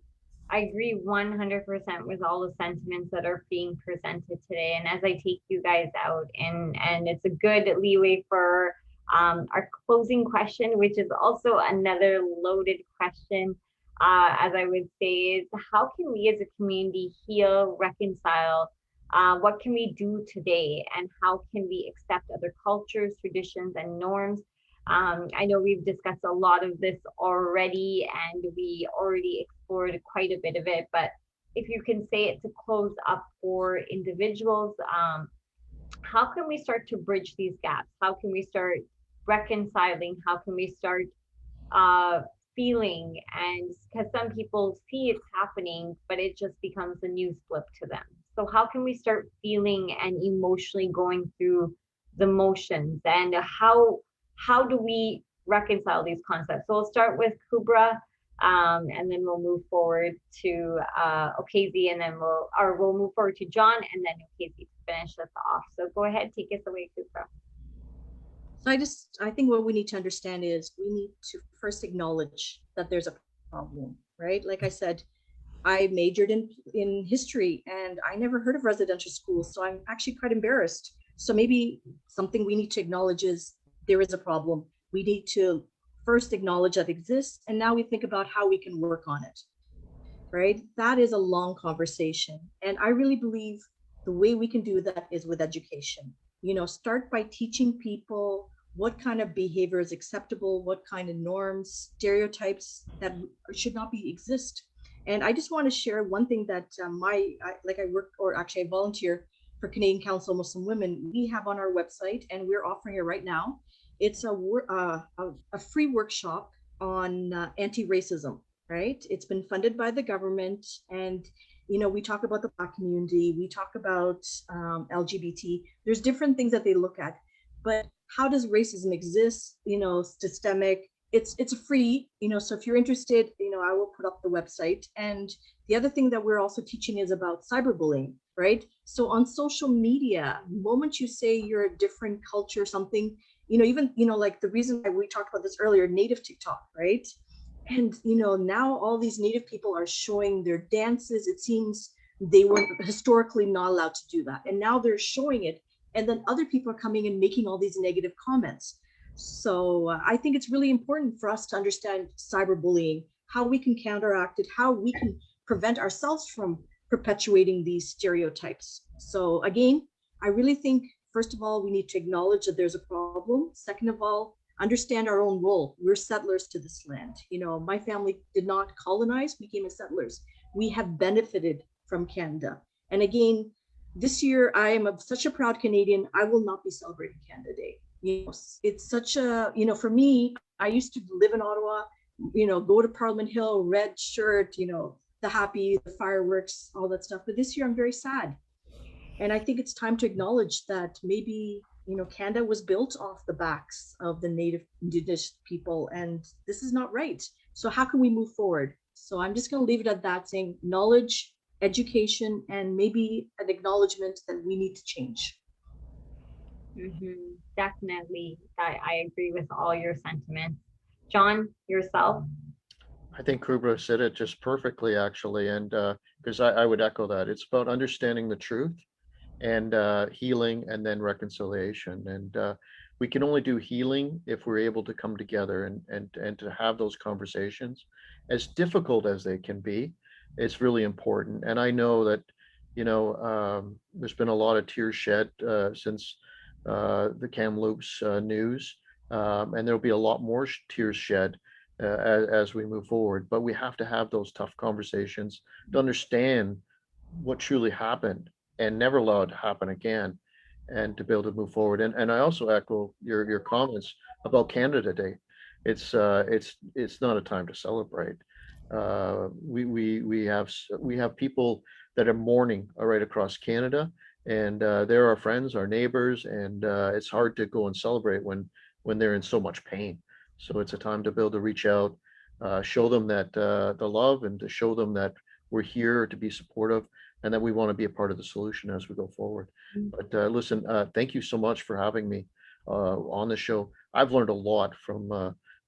agree 100% with all the sentiments that are being presented today. And as I take you guys out, and it's a good leeway for our closing question, which is also another loaded question, as I would say, is how can we as a community heal, reconcile? What can we do today? And how can we accept other cultures, traditions, and norms? I know we've discussed a lot of this already, and we already explored quite a bit of it, but if you can say it to close up for individuals, how can we start to bridge these gaps? How can we start reconciling? How can we start feeling? And because some people see it's happening, but it just becomes a news blip to them. So how can we start feeling and emotionally going through the motions? And how do we reconcile these concepts? So we'll start with KUBRA, and then we'll move forward to OKEZIE, and then we'll move forward to John, and then OKEZIE to finish us off. So go ahead, take us away, KUBRA.
So I think what we need to understand is we need to first acknowledge that there's a problem, right? Like I said, I majored in history and I never heard of residential schools, so I'm actually quite embarrassed. So maybe something we need to acknowledge is there is a problem. We need to first acknowledge that exists, and now we think about how we can work on it, right? That is a long conversation. And I really believe the way we can do that is with education. Start by teaching people what kind of behavior is acceptable, what kind of norms, stereotypes that should not exist. And I just want to share one thing that I volunteer for Canadian Council of Muslim Women. We have on our website, and we're offering it right now. It's a free workshop on anti-racism, right? It's been funded by the government, and we talk about the Black community, we talk about LGBT. There's different things that they look at, but how does racism exist? Systemic. It's free, so if you're interested, I will put up the website. And the other thing that we're also teaching is about cyberbullying, right? So on social media, the moment you say you're a different culture, something, like the reason why we talked about this earlier, native TikTok, right? And, now all these native people are showing their dances. It seems they were historically not allowed to do that. And now they're showing it. And then other people are coming and making all these negative comments. So I think it's really important for us to understand cyberbullying, how we can counteract it, how we can prevent ourselves from perpetuating these stereotypes. So again, I really think, first of all, we need to acknowledge that there's a problem. Second of all, understand our own role. We're settlers to this land. My family did not colonize, we came as settlers. We have benefited from Canada. And again, this year, I am such a proud Canadian, I will not be celebrating Canada Day. It's such a, for me, I used to live in Ottawa, go to Parliament Hill, red shirt, the happy, the fireworks, all that stuff. But this year I'm very sad. And I think it's time to acknowledge that maybe, Canada was built off the backs of the Native Indigenous people, and this is not right. So how can we move forward? So I'm just going to leave it at that, saying knowledge, education, and maybe an acknowledgement that we need to change.
Definitely. I agree with all your sentiments. John, yourself?
I think KUBRA said it just perfectly, actually, and because I would echo that. It's about understanding the truth and healing, and then reconciliation. And we can only do healing if we're able to come together and to have those conversations. As difficult as they can be, it's really important. And I know that, there's been a lot of tears shed since the Kamloops news, and there'll be a lot more tears shed as we move forward. But we have to have those tough conversations to understand what truly happened and never allow it to happen again, and to be able to move forward. And I also echo your comments about Canada Day. It's not a time to celebrate. We have people that are mourning right across Canada, and they're our friends, our neighbors, and it's hard to go and celebrate when they're in so much pain. So it's a time to be able to reach out, show them that the love, and to show them that we're here to be supportive, and that we want to be a part of the solution as we go forward. But listen, thank you so much for having me on the show. I've learned a lot from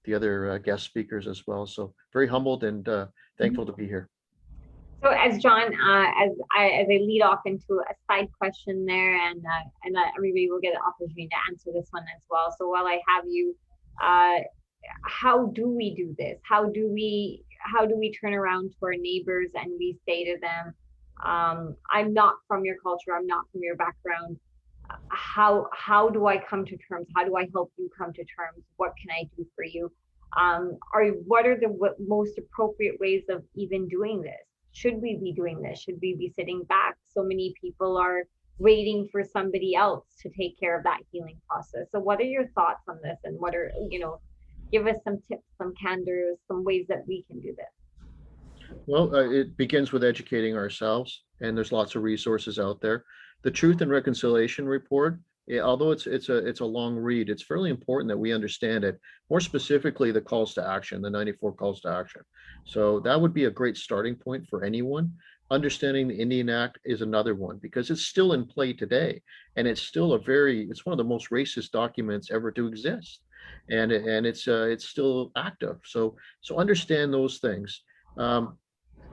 the other guest speakers as well. So very humbled and thankful to be here.
So as John, as I lead off into a side question there, and everybody will get an opportunity to answer this one as well. So while I have you, how do we do this? How do we turn around to our neighbors and we say to them, I'm not from your culture, I'm not from your background. How do I come to terms? How do I help you come to terms? What can I do for you? What are the most appropriate ways of even doing this? Should we be doing this? Should we be sitting back? So many people are waiting for somebody else to take care of that healing process. So what are your thoughts on this? And what are, give us some tips, some candor, some ways that we can do this.
Well, it begins with educating ourselves, and there's lots of resources out there. The Truth and Reconciliation Report, although it's a long read, it's fairly important that we understand it. More specifically, the calls to action, the 94 calls to action. So that would be a great starting point for anyone. Understanding the Indian Act is another one, because it's still in play today, and it's still it's one of the most racist documents ever to exist, and it's still active. So understand those things.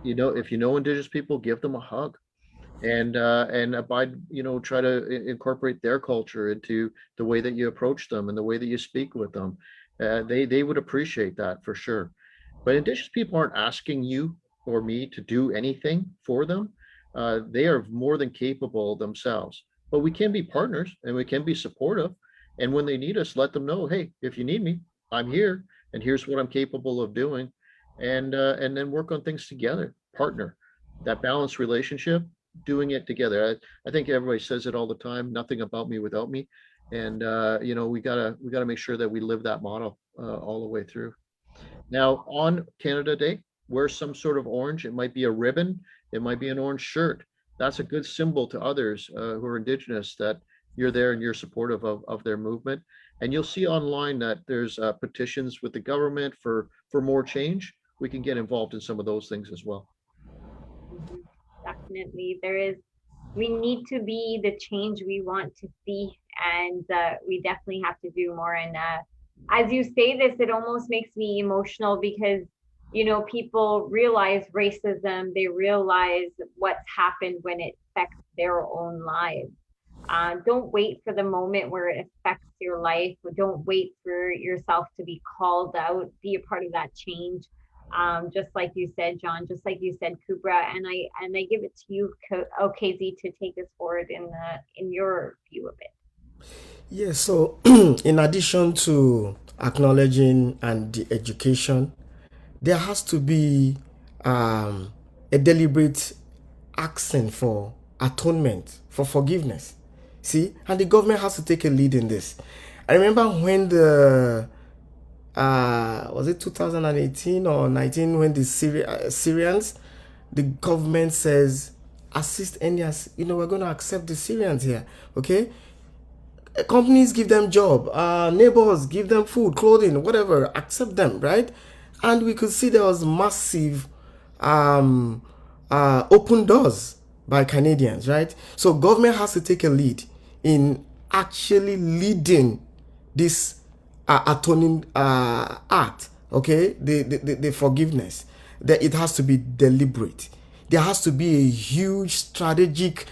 If you know Indigenous people, give them a hug. And abide, try to incorporate their culture into the way that you approach them and the way that you speak with them. They would appreciate that for sure. But Indigenous people aren't asking you or me to do anything for them. They are more than capable themselves. But we can be partners and we can be supportive. And when they need us, let them know, hey, if you need me, I'm here, and here's what I'm capable of doing. And then work on things together, partner. That balanced relationship, doing it together. I think everybody says it all the time, nothing about me without me. And we gotta make sure that we live that motto all the way through. Now on Canada Day, wear some sort of orange. It might be a ribbon, it might be an orange shirt. That's a good symbol to others who are Indigenous that you're there and you're supportive of their movement. And you'll see online that there's petitions with the government for more change. We can get involved in some of those things as well.
Definitely, we need to be the change we want to see, and we definitely have to do more. And as you say this, it almost makes me emotional, because people realize racism, they realize what's happened when it affects their own lives. Don't wait for the moment where it affects your life. Don't wait for yourself to be called out. Be a part of that change. Just like you said, John, just like you said, KUBRA, and I give it to you, OKEZIE, to take us forward in your view of it.
Yeah, so in addition to acknowledging and the education, there has to be a deliberate action for atonement, for forgiveness. See, and the government has to take a lead in this. I remember when was it 2018 or 19, when the Syrians, the government says, assist Indians, we're going to accept the Syrians here, okay? Companies give them job, neighbors give them food, clothing, whatever, accept them, right? And we could see there was massive open doors by Canadians, right? So government has to take a lead in actually leading this atoning act, okay? The forgiveness. That it has to be deliberate. There has to be a huge strategic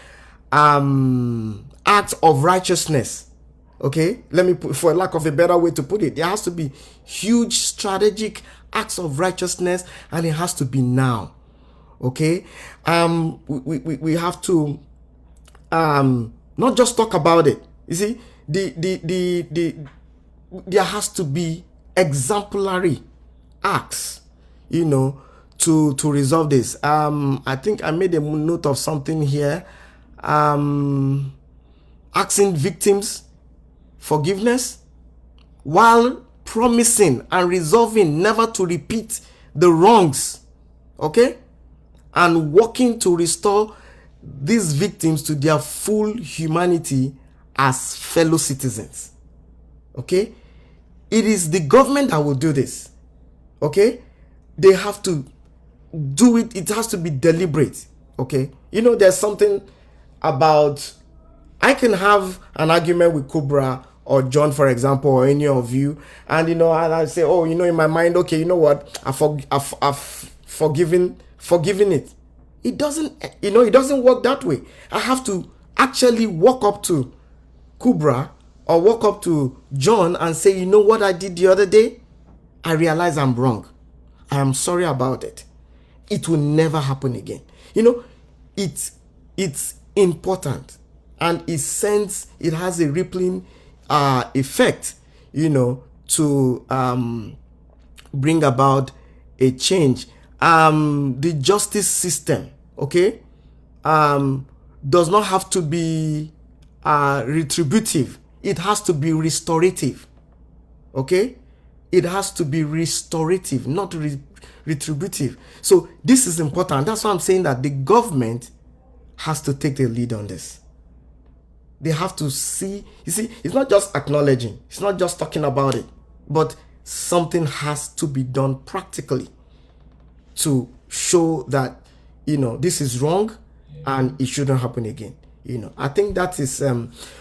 act of righteousness. Okay, let me put, for lack of a better way to put it, there has to be huge strategic acts of righteousness, and it has to be now. Okay, we have to not just talk about it. You see, there has to be exemplary acts, to resolve this. I think I made a note of something here. Asking victims forgiveness while promising and resolving never to repeat the wrongs, okay, and working to restore these victims to their full humanity as fellow citizens. Okay, it is the government that will do this. Okay, they have to do it. It has to be deliberate. Okay, there's something about, I can have an argument with KUBRA or John, for example, or any of you, and and I say, oh, in my mind, okay, you know what, I've forgiven it. It doesn't, it doesn't work that way. I have to actually walk up to KUBRA or walk up to John and say, you know what I did the other day? I realize I'm wrong. I am sorry about it. It will never happen again. It's important, and it has a rippling effect, to bring about a change. The justice system, okay, does not have to be retributive. It has to be restorative. Okay, it has to be restorative, not retributive. So this is important. That's why I'm saying that the government has to take the lead on this. They have to see, it's not just acknowledging, it's not just talking about it, but something has to be done practically to show that, this is wrong and it shouldn't happen again. I think that is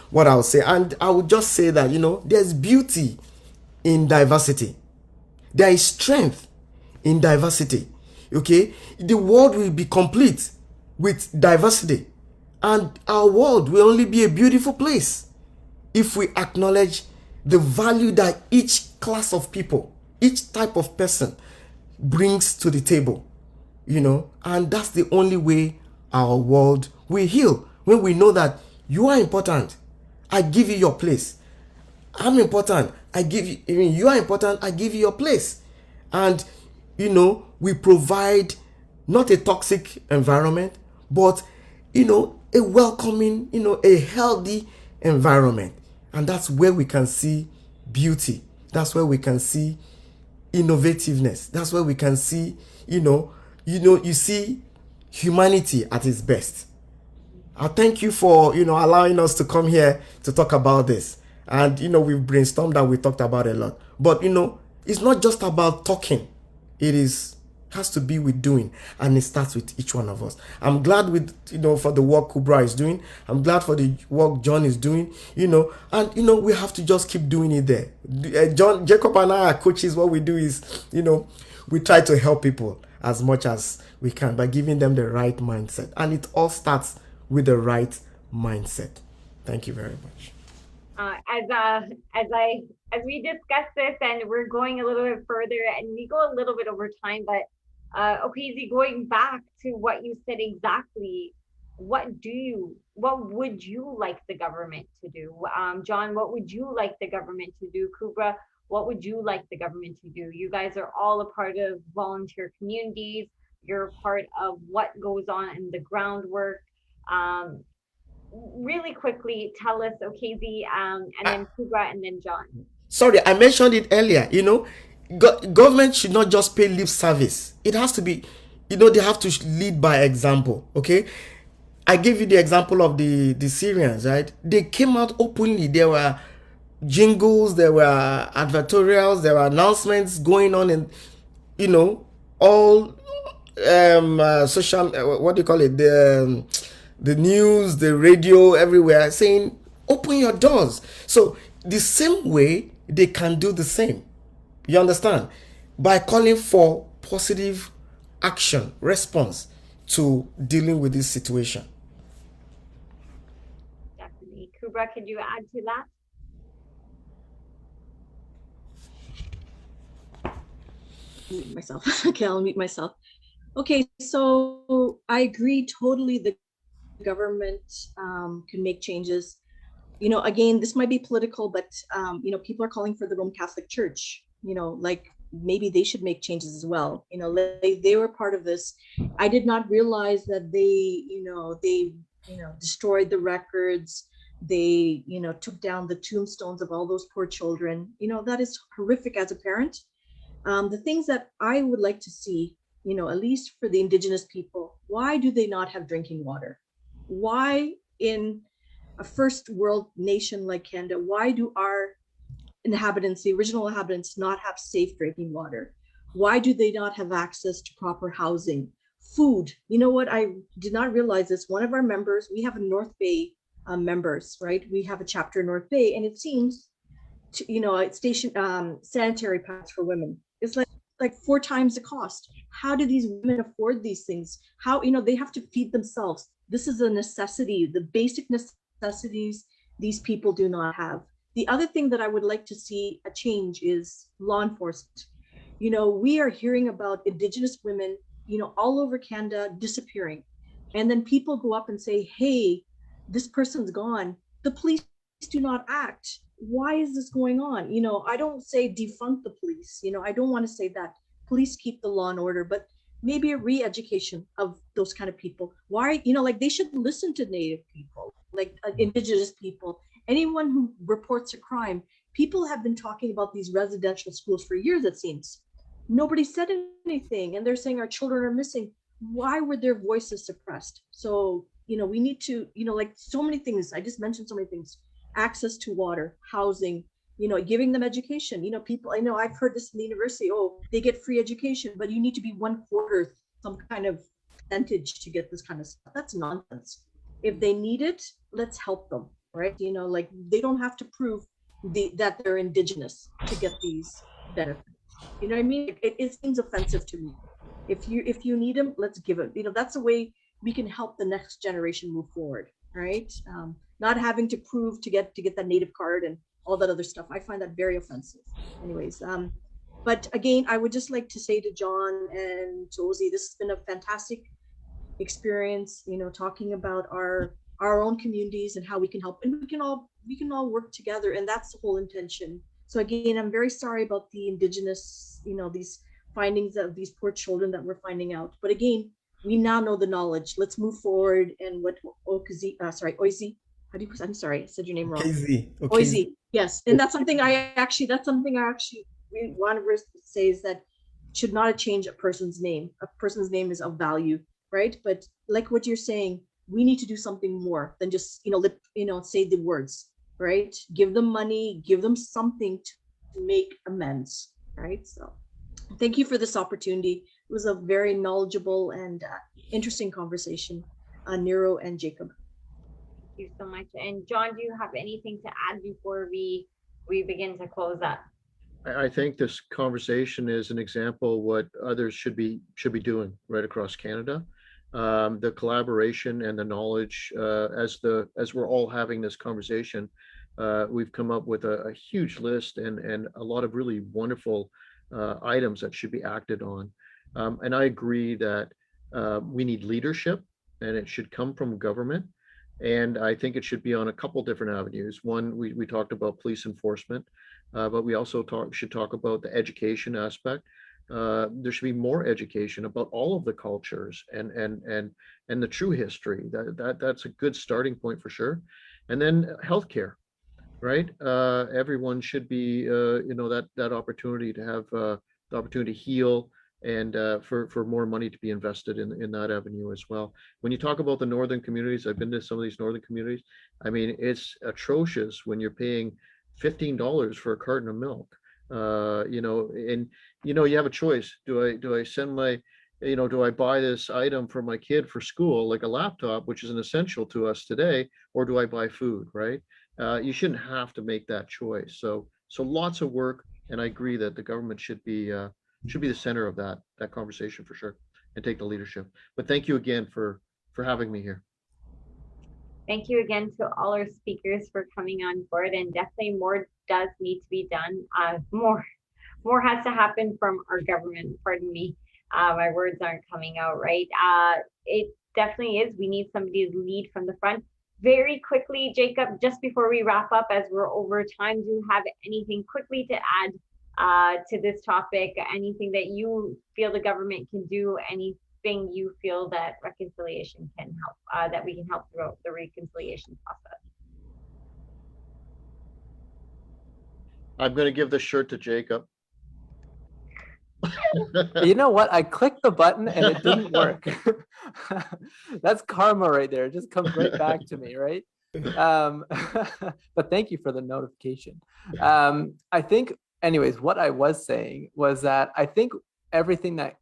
what I would say. And I would just say that, there's beauty in diversity. There is strength in diversity. Okay? The world will be complete with diversity. And our world will only be a beautiful place if we acknowledge the value that each class of people, each type of person brings to the table. And that's the only way our world will heal. When we know that you are important, I give you your place. I'm important, you are important, I give you your place. And we provide not a toxic environment, but a welcoming, a healthy environment. And that's where we can see beauty. That's where we can see innovativeness. That's where we can see, you see humanity at its best. I thank you for, allowing us to come here to talk about this. And, we've brainstormed and we talked about a lot. But, it's not just about talking. It has to be with doing, and it starts with each one of us. I'm glad for the work KUBRA is doing. I'm glad for the work John is doing, and we have to just keep doing it there. John, Jacob and I are coaches. What we do is, we try to help people as much as we can by giving them the right mindset, and it all starts with the right mindset. Thank you very much.
As we discuss this, and we're going a little bit further, and we go a little bit over time, but OKEZIE, going back to what you said exactly, what would you like the government to do? John, what would you like the government to do? KUBRA, what would you like the government to do? You guys are all a part of volunteer communities. You're a part of what goes on in the groundwork. Really quickly, tell us, OKEZIE, and then KUBRA, and then John.
Sorry, I mentioned it earlier. Government should not just pay lip service. It has to be, they have to lead by example. Okay, I gave you the example of the Syrians, right? They came out openly. There were jingles, there were advertorials, there were announcements going on, and all social, what do you call it, the news, the radio, everywhere, saying open your doors. So the same way they can do the same. You understand? By calling for positive action, response to dealing with this situation.
Definitely. KUBRA, could you add to that?
Mute myself. Okay, I'll mute myself. Okay, so I agree totally. The government can make changes. Again, this might be political, but people are calling for the Roman Catholic Church. Like maybe they should make changes as well. They were part of this. I did not realize that they destroyed the records. They took down the tombstones of all those poor children. That is horrific as a parent. The things that I would like to see, at least for the Indigenous people, why do they not have drinking water? Why in a first world nation like Canada, why do our inhabitants, the original inhabitants, not have safe drinking water? Why do they not have access to proper housing, food? You know what, I did not realize this. One of our members, we have a North Bay members, right? We have a chapter in North Bay, and it seems station sanitary pads for women. It's like 4 times the cost. How do these women afford these things? How, they have to feed themselves. This is a necessity, the basic necessities these people do not have. The other thing that I would like to see a change is law enforcement. We are hearing about Indigenous women, all over Canada disappearing. And then people go up and say, hey, this person's gone. The police do not act. Why is this going on? I don't say defund the police. I don't want to say that. Police keep the law and order, but maybe a re-education of those kind of people. Why, like they should listen to Native people, like Indigenous people, anyone who reports a crime. People have been talking about these residential schools for years, it seems. Nobody said anything, and they're saying our children are missing. Why were their voices suppressed? So, we need to, like so many things. I just mentioned so many things. Access to water, housing, giving them education. People, I know I've heard this in the university, oh, they get free education, but you need to be 1/4 some kind of percentage to get this kind of stuff. That's nonsense. If they need it, let's help them, right? Like they don't have to prove that they're Indigenous to get these benefits. You know what I mean? It seems offensive to me. If you need them, let's give it. That's the way we can help the next generation move forward, right? Not having to prove to get that Native card and all that other stuff. I find that very offensive. Anyways, but again, I would just like to say to John and to OKEZIE, this has been a fantastic experience. Talking about our own communities and how we can help, and we can all work together, and that's the whole intention. So again, I'm very sorry about the Indigenous, these findings of these poor children that we're finding out. But again, we now know the knowledge. Let's move forward. And what OKEZIE, OKEZIE, I'm sorry, I said your name wrong. OKEZIE, yes. And that's something I actually want to say is that should not change a person's name. A person's name is of value, right? But like what you're saying, we need to do something more than just, say the words, right? Give them money, give them something to make amends, right? So thank you for this opportunity. It was a very knowledgeable and interesting conversation, Neru and Jacob.
Thank you so much. And John, do you have anything to add before we begin to close up?
I think this conversation is an example of what others should be doing right across Canada. The collaboration and the knowledge, as we're all having this conversation, we've come up with a huge list and a lot of really wonderful items that should be acted on. And I agree that we need leadership, and it should come from government. And I think it should be on a couple different avenues. One, we talked about police enforcement, but we also should talk about the education aspect. There should be more education about all of the cultures and the true history. That's a good starting point for sure. And then healthcare, right? Everyone should be, that opportunity to have the opportunity to heal, and for more money to be invested in that avenue as well. When you talk about the northern communities, I've been to some of these northern communities. I mean, it's atrocious when you're paying $15 for a carton of milk. And you have a choice. Do I send my, do I buy this item for my kid for school, like a laptop, which is an essential to us today, or do I buy food, right? You shouldn't have to make that choice. So lots of work, and I agree that the government should be the center of that conversation for sure, and take the leadership. But thank you again for having me here.
Thank you again to all our speakers for coming on board, and definitely more does need to be done. More has to happen from our government. Pardon me, my words aren't coming out right. It definitely is. We need somebody to lead from the front. Very quickly, Jacob, just before we wrap up, as we're over time, do you have anything quickly to add to this topic? Anything that you feel the government can do? Anything you feel that reconciliation can help, that we can help throughout the reconciliation process?
I'm going to give the shirt to Jacob.
You know what? I clicked the button and it didn't work. That's karma right there. It just comes right back to me, right? But thank you for the notification. I think, anyways, what I was saying was that I think everything that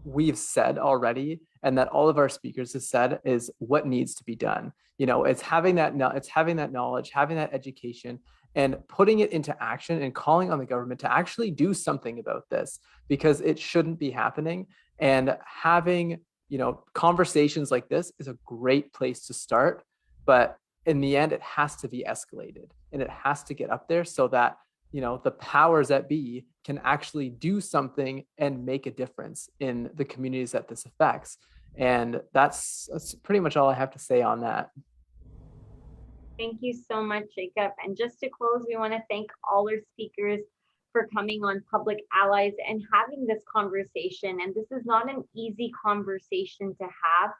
we've said already, and that all of our speakers have said, is what needs to be done. You know, it's having that knowledge, having that education, and putting it into action and calling on the government to actually do something about this, because it shouldn't be happening. And having, you know, conversations like this is a great place to start, but in the end, it has to be escalated and it has to get up there so that, you know, the powers that be can actually do something and make a difference in the communities that this affects. And that's pretty much all I have to say on that.
Thank you so much, Jacob. And just to close, we want to thank all our speakers for coming on Public Allies and having this conversation. And this is not an easy conversation to have.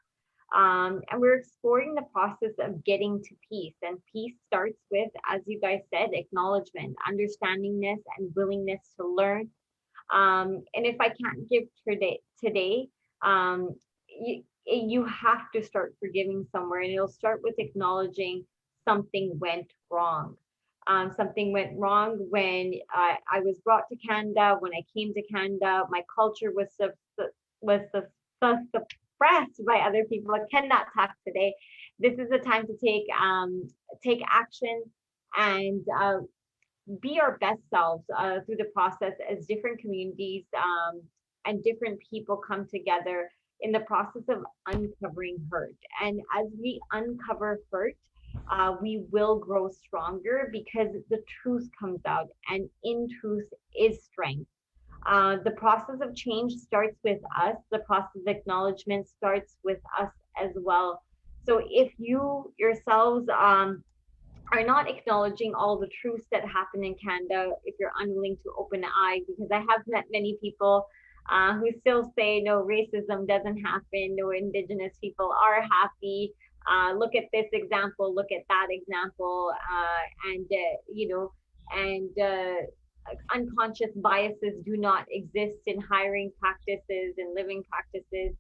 And we're exploring the process of getting to peace. And peace starts with, as you guys said, acknowledgement, understandingness, and willingness to learn. And if I can't give today, you have to start forgiving somewhere, and it'll start with acknowledging something went wrong. Something went wrong when I was brought to Canada. When I came to Canada, my culture was suppressed by other people. I cannot talk today. This is the time to take action and be our best selves through the process as different communities and different people come together in the process of uncovering hurt. And as we uncover hurt, we will grow stronger because the truth comes out, and in truth is strength. The process of change starts with us. The process of acknowledgement starts with us as well. So if you yourselves are not acknowledging all the truths that happen in Canada, if you're unwilling to open an eye, because I have met many people who still say no, racism doesn't happen, no, Indigenous people are happy. Look at this example, look at that example, and unconscious biases do not exist in hiring practices and living practices.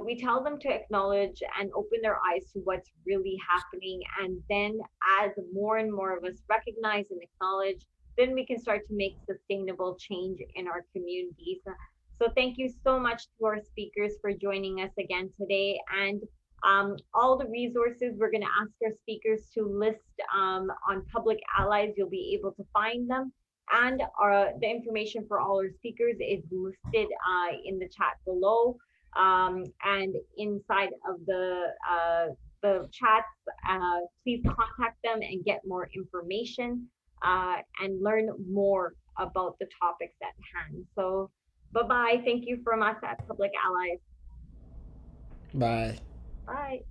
We tell them to acknowledge and open their eyes to what's really happening. And then as more and more of us recognize and acknowledge, then we can start to make sustainable change in our communities. So thank you so much to our speakers for joining us again today. And all the resources we're going to ask our speakers to list on Public Allies, you'll be able to find them. And the information for all our speakers is listed in the chat below. And inside of the chats, please contact them and get more information and learn more about the topics at hand. So bye-bye. Thank you from us at Public Allies.
Bye.
Bye.